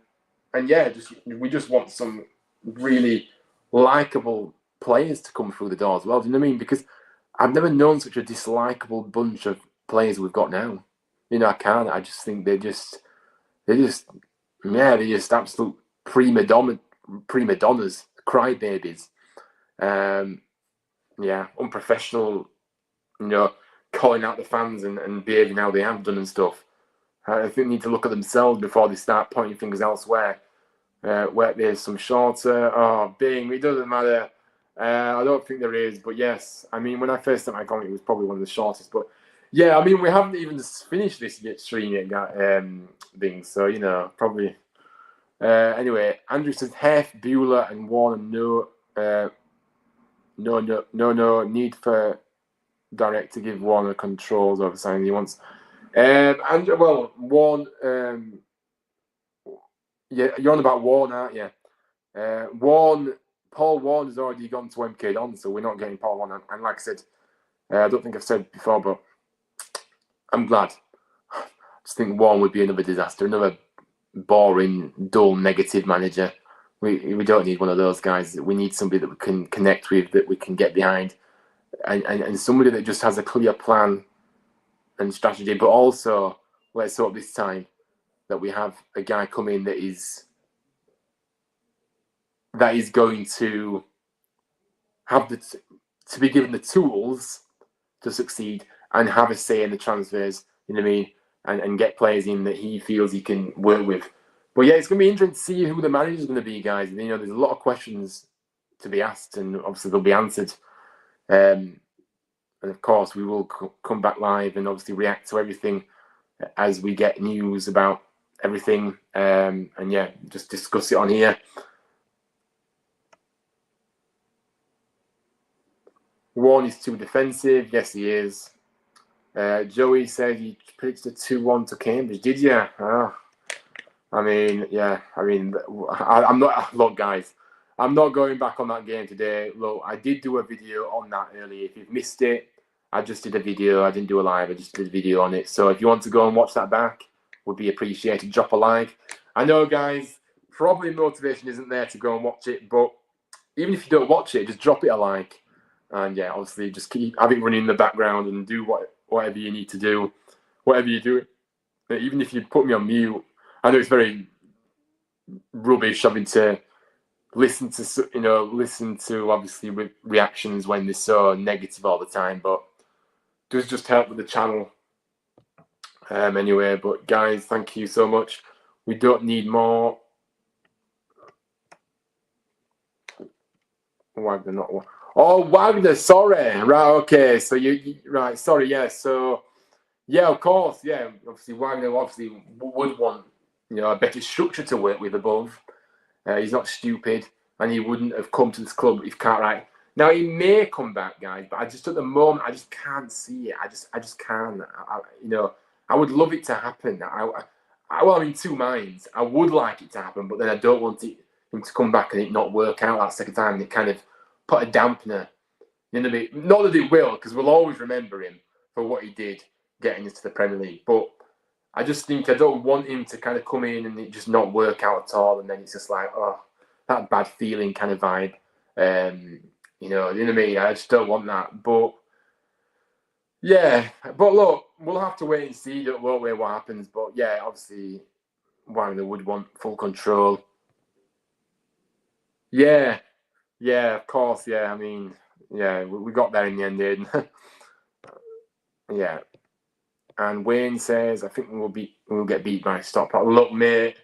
yeah, we just want some really likable players to come through the door as well. Do you know what I mean? Because I've never known such a dislikable bunch of players we've got now. I can't. I just think they're just absolute prima donnas, crybabies. Unprofessional. Calling out the fans and behaving how they have done and stuff. I think they need to look at themselves before they start pointing fingers elsewhere. Where there's some shorter. Bing, it doesn't matter. I don't think there is, but yes. When I first started my comment, it was probably one of the shortest, but. Yeah, we haven't even finished this stream yet, Bing. So probably. Anyway, Andrew says Hef, Bueller, and Warner. No need for direct to give Warner controls over signing he wants. Andrew, Warren. Yeah, you're on about Warren, aren't you? Paul Warren has already gone to MK Don, so we're not getting Paul Warren. And like I said, I don't think I've said before, but. I'm glad. I just think Warren would be another disaster, another boring, dull, negative manager. We don't need one of those guys. We need somebody that we can connect with, that we can get behind, and somebody that just has a clear plan and strategy. But also, let's hope this time that we have a guy come in that is going to have to be given the tools to succeed. And have a say in the transfers, and get players in that he feels he can work with. But yeah, it's going to be interesting to see who the manager is going to be, guys. There's a lot of questions to be asked, and obviously they'll be answered. And of course, we will come back live and obviously react to everything as we get news about everything. And yeah, just discuss it on here. Warren is too defensive. Yes, he is. Joey said he predicted a 2-1 to Cambridge. Did you? I mean, yeah. I mean, I'm not. Look, guys, I'm not going back on that game today. Look, I did do a video on that earlier. If you've missed it, I just did a video. I didn't do a live. I just did a video on it. So if you want to go and watch that back, would be appreciated. Drop a like. I know, guys, probably motivation isn't there to go and watch it, but even if you don't watch it, just drop it a like. And yeah, obviously, just have it running in the background and do whatever you need to do, whatever you do. Even if you put me on mute, I know it's very rubbish having to listen to obviously reactions when they're so negative all the time, but it does just help with the channel. Anyway, but guys, thank you so much. We don't need more. Wagner, not one. Oh, Wagner, sorry. Right, okay. So you right, sorry, yeah. So yeah, of course, yeah. Obviously, Wagner obviously would want a better structure to work with above. He's not stupid, and he wouldn't have come to this club if Cartwright. Now he may come back, guys, but I just at the moment I just can't see it. I just can't. I would love it to happen. Well, I'm in two minds. I would like it to happen, but then I don't want him to come back and it not work out that second time. And it kind of put a dampener. You know what I mean? Not that it will, because we'll always remember him for what he did getting us to the Premier League. But I just think I don't want him to kind of come in and it just not work out at all, and then it's just like, oh, that bad feeling kind of vibe. You know what I mean? I just don't want that. But yeah, but look, we'll have to wait and see, won't we, what happens. But yeah, obviously, Wagner would want full control. Yeah, of course, yeah. I mean, yeah, we got there in the end, didn't yeah. And Wayne says, I think we'll get beat by Stockport. Look, mate,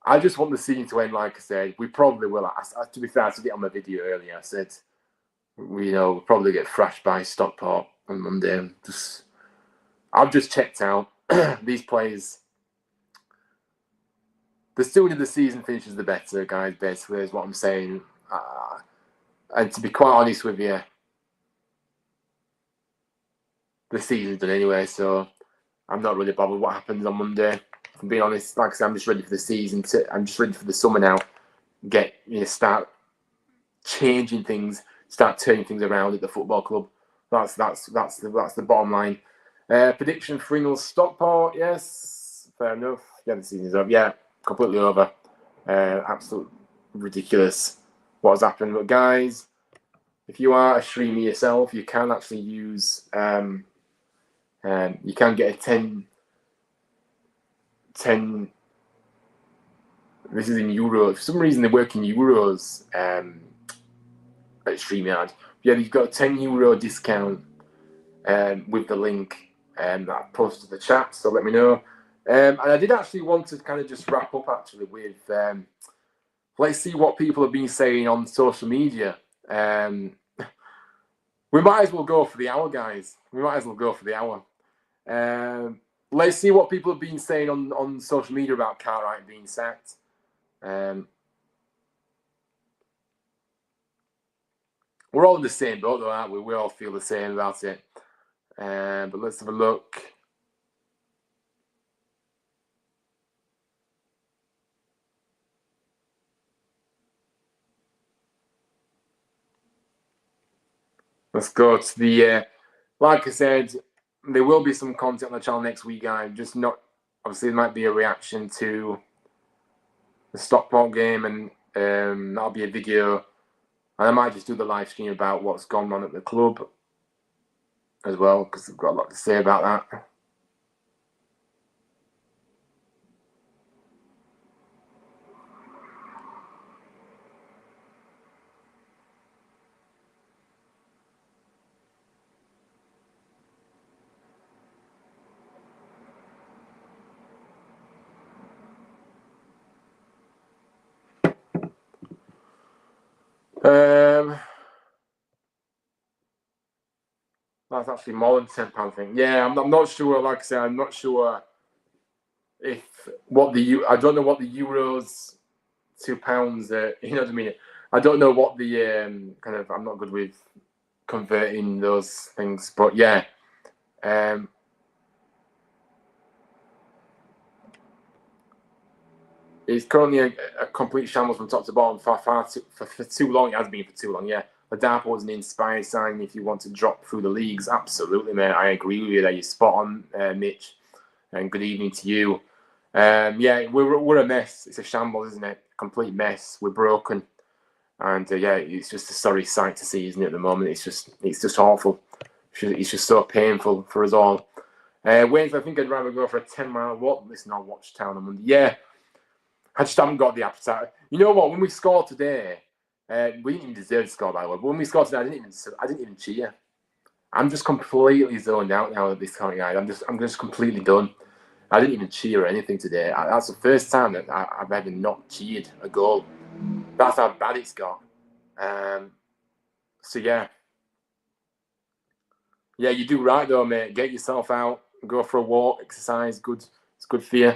I just want the season to end, like I said. We probably will. To be fair, I said it on my video earlier. I said, we'll probably get thrashed by Stockport on Monday. I've just checked out these players. The sooner the season finishes, the better, guys, basically, is what I'm saying. And to be quite honest with you, the season's done anyway, so I'm not really bothered what happens on Monday. If I'm being honest, like I said, I'm just ready for the season. I'm just ready for the summer now. Start changing things, start turning things around at the football club. That's the bottom line. Prediction for Ingles Stockport, yes, fair enough. Yeah, the season's over. Yeah, completely over. Absolute ridiculous what has happened. But guys, if you are a streamer yourself, you can actually use you can get a 10. This is in euros. For some reason, they work in euros at StreamYard. Yeah, you've got a €10 discount with the link that I posted to the chat. So let me know. And I did actually want to kind of just wrap up actually with let's see what people have been saying on social media. We might as well go for the hour, guys. We might as well go for the hour. Let's see what people have been saying on social media about Cartwright being sacked. We're all in the same boat, though, aren't we? We all feel the same about it. But let's have a look. Let's go to the. Like I said, there will be some content on the channel next week, guys. Just not. Obviously, there might be a reaction to the Stockport game, and that'll be a video. And I might just do the live stream about what's gone on at the club as well, because I've got a lot to say about that. That's actually more than £10 thing. Yeah, I'm not sure. Like I said, I'm not sure if I don't know what the euros £2. You know what I mean? I don't know what the kind of. I'm not good with converting those things, but yeah. It's currently a complete shambles from top to bottom for too long. It has been for too long, yeah. But Darpo was an inspired sign if you want to drop through the leagues. Absolutely, mate. I agree with you there. You're spot on, Mitch. And good evening to you. Yeah, we're a mess. It's a shambles, isn't it? Complete mess. We're broken. And yeah, it's just a sorry sight to see, isn't it, at the moment? It's just awful. It's just so painful for us all. Wayne, I think I'd rather go for a 10-mile walk than listen on Watch Town on Monday. Yeah, I just haven't got the appetite. You know what? When we scored today, we didn't even deserve to score, by the way. But when we scored today, I didn't even cheer. I'm just completely zoned out now at this point, guys. I'm just completely done. I didn't even cheer or anything today. That's the first time that I've ever not cheered a goal. That's how bad it's got. So yeah, you do right though, mate. Get yourself out, go for a walk, exercise. Good, it's good for you.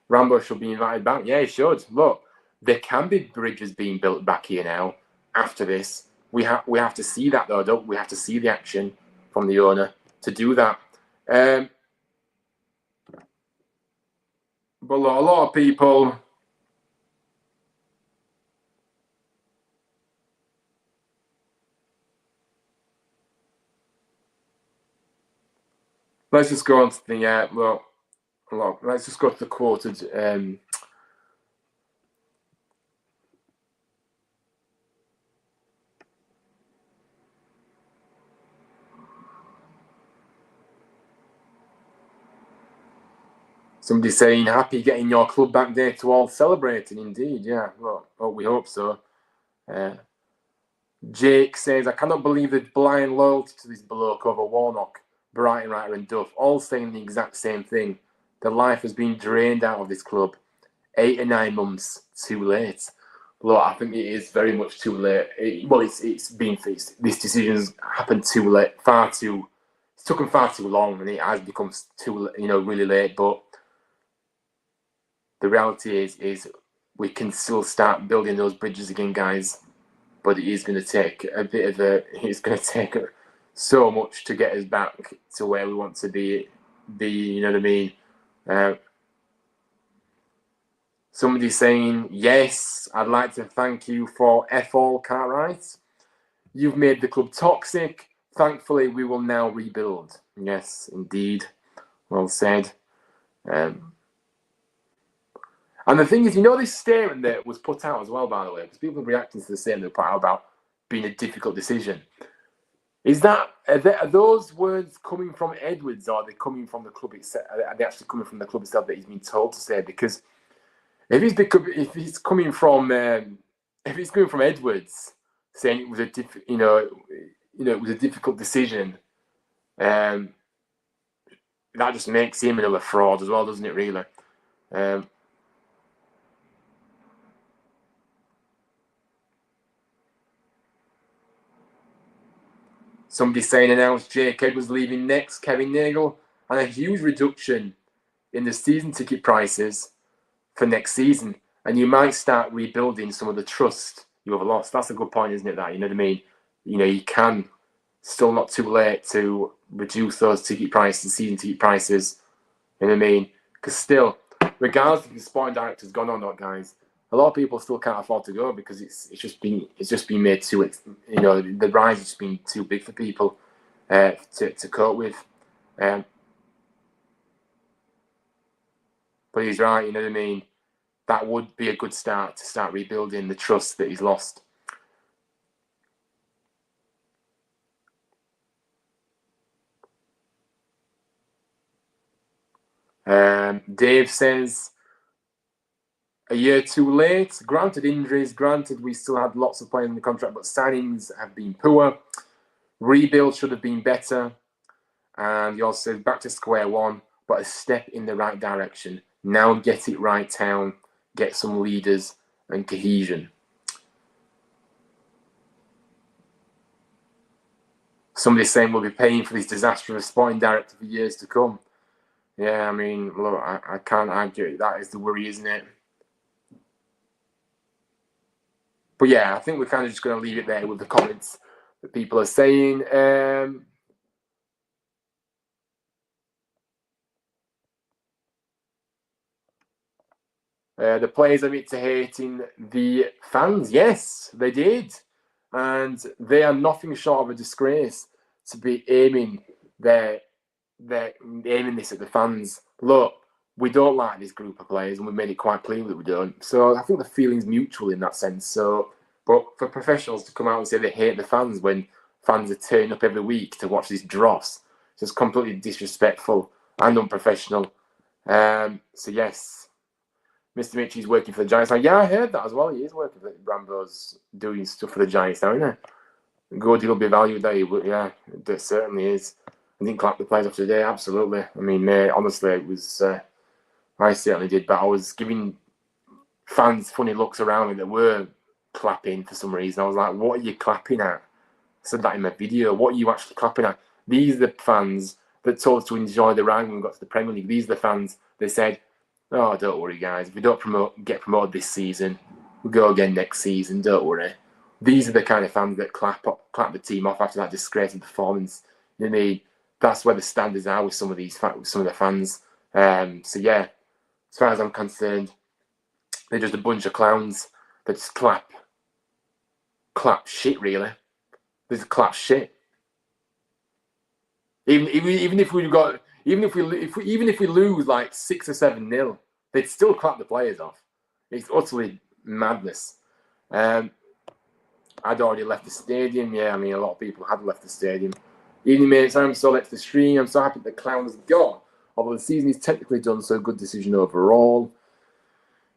Rambo should be invited back. Yeah, he should. Look, there can be bridges being built back here now. After this, we have to see that though, don't we? We have to see the action from the owner to do that. But a lot of people. Let's just go on to the let's just go to the quoted. Somebody saying, happy getting your club back there to all celebrating. Indeed, yeah. Well, we hope so. Jake says, I cannot believe the blind loyalty to this bloke over Warnock, Brighton and Duff, all saying the exact same thing. The life has been drained out of this club. 8 or 9 months too late. Look, I think it is very much too late. It's been fixed. This decision's happened too late, it's taken far too long, and it has become really late. But the reality is we can still start building those bridges again, guys. But it is going to take it's going to take so much to get us back to where we want to be. You know what I mean? Somebody saying, yes, I'd like to thank you for F-all, Cartwright. You've made the club toxic. Thankfully, we will now rebuild. Yes, indeed. Well said. And the thing is, this statement that was put out as well, by the way, because people are reacting to the statement they put out about being a difficult decision. Are those words coming from Edwards, or are they coming from the club itself? Are they actually coming from the club itself that he's been told to say? Because if it's coming from Edwards saying it was it was a difficult decision, that just makes him another fraud as well, doesn't it? Really. Somebody saying announced Jake Edwards leaving next, Kevin Nagel, and a huge reduction in the season ticket prices for next season. And you might start rebuilding some of the trust you have lost. That's a good point, isn't it? That, you know what I mean? You can still not too late to reduce those ticket prices, season ticket prices. You know what I mean? Because still, regardless if the sporting director's gone or not, guys, a lot of people still can't afford to go because it's just been made too, the rise has been too big for people to cope with. But he's right, you know what I mean? That would be a good start to start rebuilding the trust that he's lost. Dave says, a year too late. Granted injuries, granted we still had lots of players in the contract, but signings have been poor. Rebuild should have been better. And he also says, back to square one, but a step in the right direction. Now get it right, town. Get some leaders and cohesion. somebody's saying we'll be paying for this disaster of a Sporting Director for years to come. Yeah, I mean, look, I can't argue. That is the worry, isn't it? But yeah, I think we're kind of just going to leave it there with the comments that people are saying. The players admit to hating the fans. Yes, they did. And they are nothing short of a disgrace to be aiming this at the fans. Look, we don't like this group of players, and we made it quite clear that we don't. So I think the feeling's mutual in that sense. So, but for professionals to come out and say they hate the fans when fans are turning up every week to watch this dross, it's just completely disrespectful and unprofessional. So yes, Mr. Mitchie's working for the Giants now. Yeah, I heard that as well. He is working for Rambo's doing stuff for the Giants now, isn't he? Good, he'll be valued there. But yeah, it certainly is. I didn't clap the players off today. Absolutely. I mean, honestly, it was. I certainly did, but I was giving fans funny looks around me that were clapping for some reason. I was like, "What are you clapping at?" I said that in my video. What are you actually clapping at? These are the fans that told us to enjoy the ride when we got to the Premier League. These are the fans that said, "Oh, don't worry, guys. If we don't get promoted this season, we'll go again next season. Don't worry." These are the kind of fans that clap the team off after that disgraceful performance. You know what I mean? That's where the standards are with some of the fans. So yeah, as far as I'm concerned, they're just a bunch of clowns that just clap shit. Really, they just clap shit. Even if we lose like 6 or 7-0, they'd still clap the players off. It's utterly madness. I'd already left the stadium. Yeah, I mean, a lot of people had left the stadium. Evening, mates. I'm so left the stream. I'm so happy the clown has gone. Although the season is technically done, so good decision overall.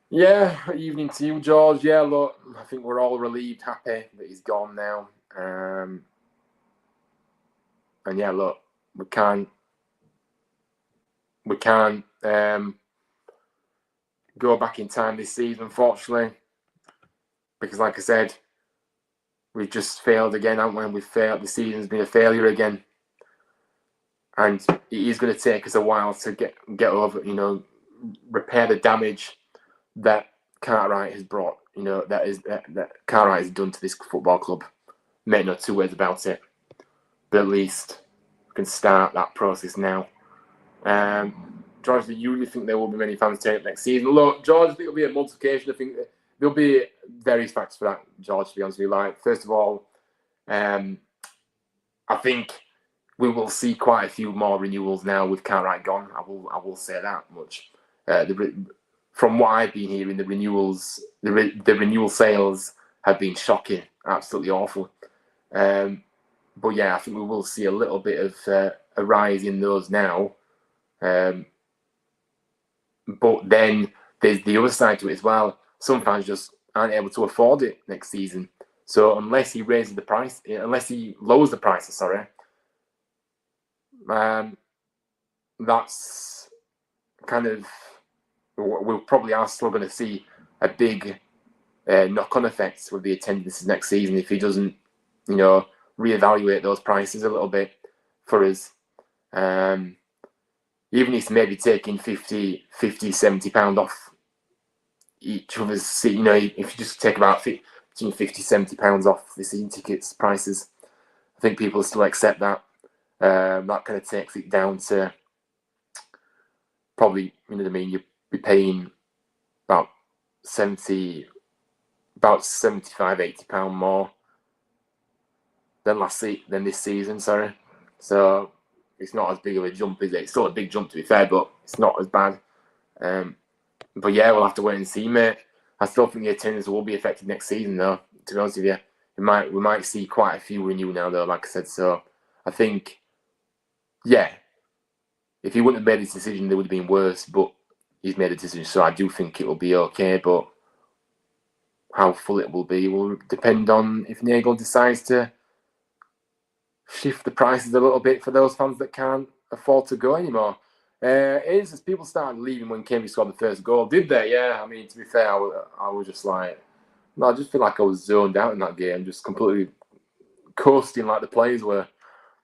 Yeah, evening to you, George. Yeah, look, I think we're all relieved, happy that he's gone now. And yeah, look, we can't go back in time this season, unfortunately, because like I said, we've just failed again, haven't we? We've failed. The season's been a failure again, and it is going to take us a while to get over, repair the damage that Cartwright has brought. That Cartwright has done to this football club. Make no two ways about it. But at least we can start that process now. George, do you really think there will be many fans turning up next season? Look, George, I think it'll be a multiplication. I think there'll be various factors for that, George, to be honest with you. Like, first of all, I think we will see quite a few more renewals now with Cartwright gone. I will say that much. From what I've been hearing, the renewals, the renewal sales have been shocking, absolutely awful. But yeah, I think we will see a little bit of a rise in those now. But then there's the other side to it as well. Some fans just aren't able to afford it next season. So unless he lowers the prices, that's kind of, we'll probably are still going to see a big knock-on effect with the attendances next season if he doesn't, reevaluate those prices a little bit for us. Even if maybe taking 50, 70 pound off each of us, if you just take about between 50, 70 pounds off the season tickets prices, I think people will still accept that. That kind of takes it down to probably, you'd be paying about 75, 80 pound more than this season, sorry. So it's not as big of a jump, is it? It's still a big jump, to be fair, but it's not as bad. But yeah, we'll have to wait and see, mate. I still think the attendance will be affected next season, though. To be honest with you, we might see quite a few renew now, though. Like I said, so I think, yeah, if he wouldn't have made this decision, there would have been worse. But he's made a decision, so I do think it will be okay. But how full it will be will depend on if Nagel decides to shift the prices a little bit for those fans that can't afford to go anymore. As people started leaving when Kemby scored the first goal, did they? Yeah, I mean, to be fair, I was just like, I just feel like I was zoned out in that game, just completely coasting like the players were.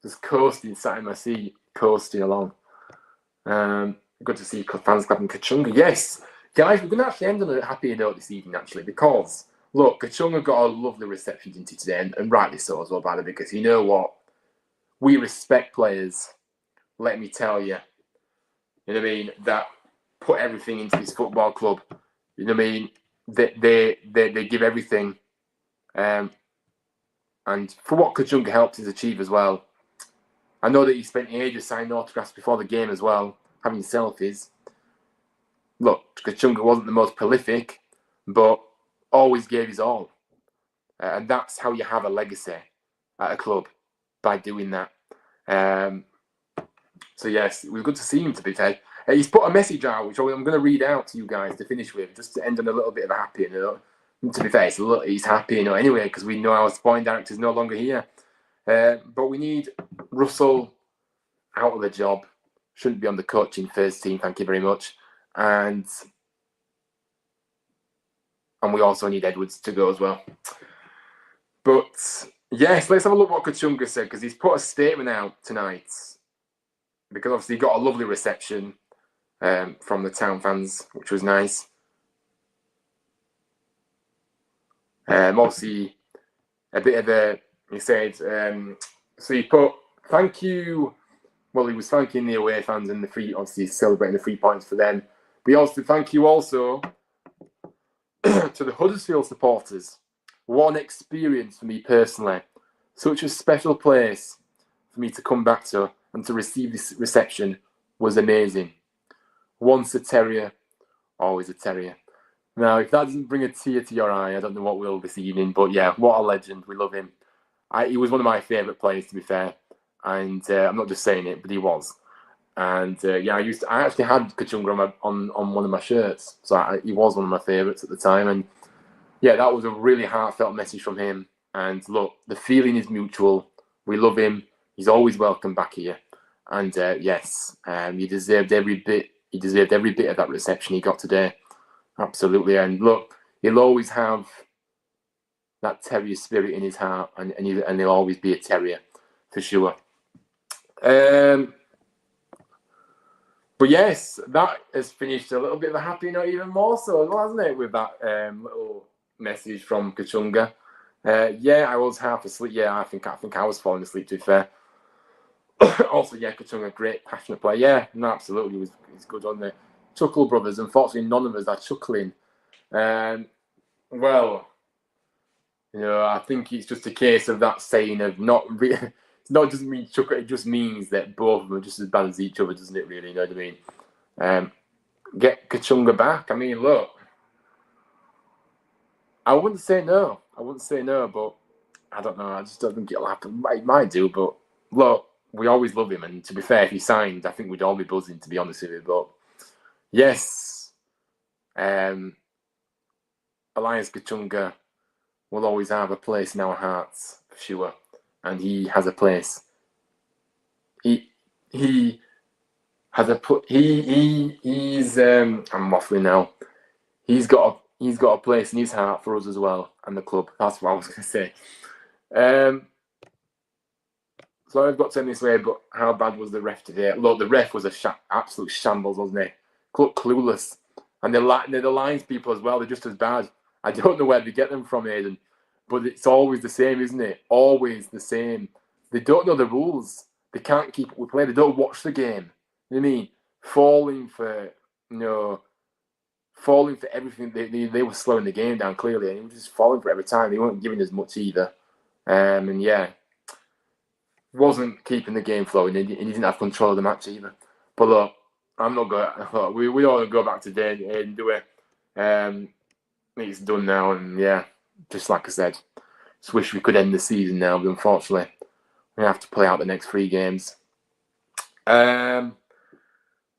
just coasting, sat in my seat, coasting along. Good to see fans clapping Kachunga. Yes, guys, we're going to actually end on a happier note this evening, actually, because, look, Kachunga got a lovely reception, didn't he, today, and rightly so as well, by the way, because you know what? We respect players, let me tell you. You know what I mean? That put everything into this football club. You know what I mean? They give everything. And for what Kachunga helped us achieve as well. I know that he spent ages signing autographs before the game as well, having selfies. Look, Kachunga wasn't the most prolific, but always gave his all. And that's how you have a legacy at a club, by doing that. So yes, it was good to see him, to be fair. He's put a message out, which I'm going to read out to you guys to finish with, just to end on a little bit of a happy note. To be fair, he's happy, anyway, because we know our Sporting Director is no longer here. But we need Russell out of the job. Shouldn't be on the coaching first team, thank you very much. And we also need Edwards to go as well. But yes, let's have a look what Kachunga said, because he's put a statement out tonight. Because obviously he got a lovely reception from the town fans, which was nice. Obviously, a bit of a, he said, so he put, thank you. Well, he was thanking the away fans and the free, obviously celebrating the 3 points for them. But he also thank you also to the Huddersfield supporters. What an experience for me personally. Such a special place for me to come back to, and to receive this reception was amazing. Once a Terrier, always a Terrier. Now, if that doesn't bring a tear to your eye, I don't know what will this evening. But yeah, what a legend. We love him. He was one of my favourite players, to be fair. And I'm not just saying it, but he was. And yeah, I actually had Kachunga on one of my shirts. So he was one of my favourites at the time. And yeah, that was a really heartfelt message from him. And look, the feeling is mutual. We love him. He's always welcome back here. And yes, he deserved every bit. He deserved every bit of that reception he got today. Absolutely. And look, he'll always have that terrier spirit in his heart, and he'll always be a terrier for sure. But yes, that has finished a little bit of a happy note, even more so, hasn't it, with that little message from Kachunga. Yeah, I was half asleep. Yeah, I think I was falling asleep, to be fair. Also, yeah, Kachunga, great, passionate player. Yeah, no, absolutely, he's good on the Chuckle Brothers. Unfortunately, none of us are chuckling. Well, I think it's just a case of that saying of not really. It's not just mean chuckle. It just means that both of them are just as bad as each other, doesn't it? Really, you know what I mean? Get Kachunga back. I mean, look, I wouldn't say no, but I don't know. I just don't think it'll happen. It might do, but look, we always love him, and to be fair, if he signed, I think we'd all be buzzing, to be honest with you. But yes, Elias Kachunga will always have a place in our hearts, for sure, and he has a place. He has a he's I'm waffling now. He's got a place in his heart for us as well, and the club. That's what I was going to say. So I've got to end this way, but how bad was the ref today? Look, the ref was absolute shambles, wasn't he? Clueless. And the lines people as well, they're just as bad. I don't know where they get them from, Aidan, but it's always the same, isn't it? Always the same. They don't know the rules. They can't keep up with play. They don't watch the game. You know what I mean? Falling for everything. They were slowing the game down, clearly, and he was just falling for every time. They weren't giving as much either. And yeah, wasn't keeping the game flowing, and he didn't have control of the match either. But look, I'm not going. We all go back today and do it. It's done now, and yeah, just like I said, just wish we could end the season now, but unfortunately, we have to play out the next 3 games. But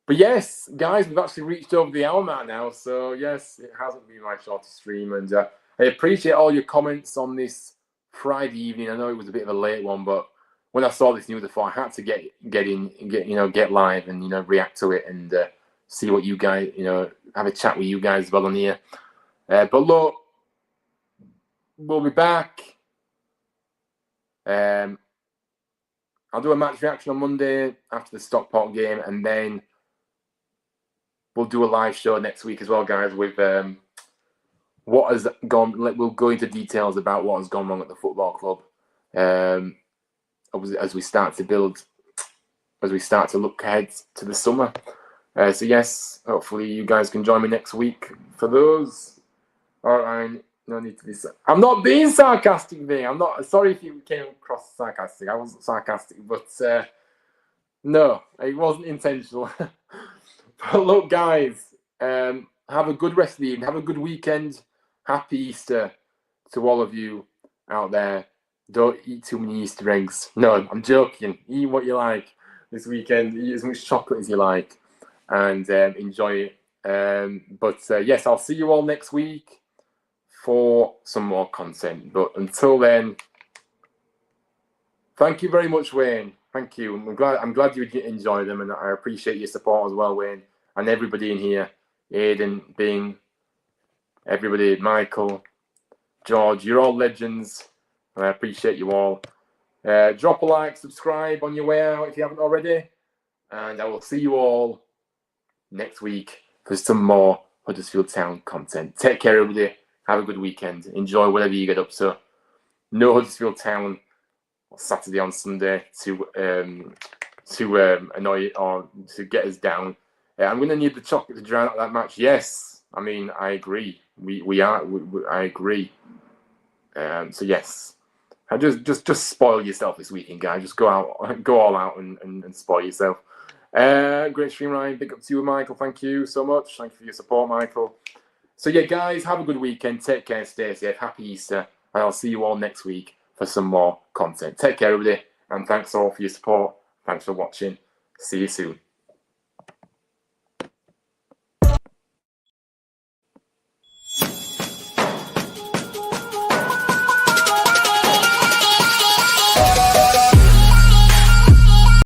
yes, guys, we've actually reached over the hour mark now, so yes, it hasn't been my shortest stream, and I appreciate all your comments on this Friday evening. I know it was a bit of a late one, but when I saw this news before, I had to get in and get live and react to it and see what you guys have a chat with you guys as well on here. But look, we'll be back. I'll do a match reaction on Monday after the Stockport game, and then we'll do a live show next week as well, guys, with what has gone. We'll go into details about what has gone wrong at the football club as we start to build, as we start to look ahead to the summer. So yes, hopefully you guys can join me next week for those. All right, no need to be. I'm not being sarcastic, mate. I'm not. Sorry if you came across sarcastic. I wasn't sarcastic, but no, it wasn't intentional. But look, guys, have a good rest of the evening. Have a good weekend. Happy Easter to all of you out there. Don't eat too many Easter eggs. No, I'm joking. Eat what you like this weekend. Eat as much chocolate as you like, and enjoy it. But yes, I'll see you all next week for some more content. But until then, thank you very much, Wayne. Thank you. I'm glad you enjoy them, and I appreciate your support as well, Wayne, and everybody in here. Aidan, Bing, everybody, Michael, George, you're all legends, and I appreciate you all. Drop a like, subscribe on your way out if you haven't already, and I will see you all next week for some more Huddersfield Town content. Take care, everybody. Have a good weekend. Enjoy whatever you get up to. No Huddersfield Town Saturday on Sunday to annoy or to get us down. I'm going to need the chocolate to drown out that match. Yes, I mean I agree. I agree. So yes, just spoil yourself this weekend, guys. Just go all out and spoil yourself. Great stream, Ryan. Big up to you, Michael. Thank you so much. Thank you for your support, Michael. So yeah, guys, have a good weekend. Take care, stay safe. Happy Easter, and I'll see you all next week for some more content. Take care, everybody, and thanks all for your support. Thanks for watching. See you soon.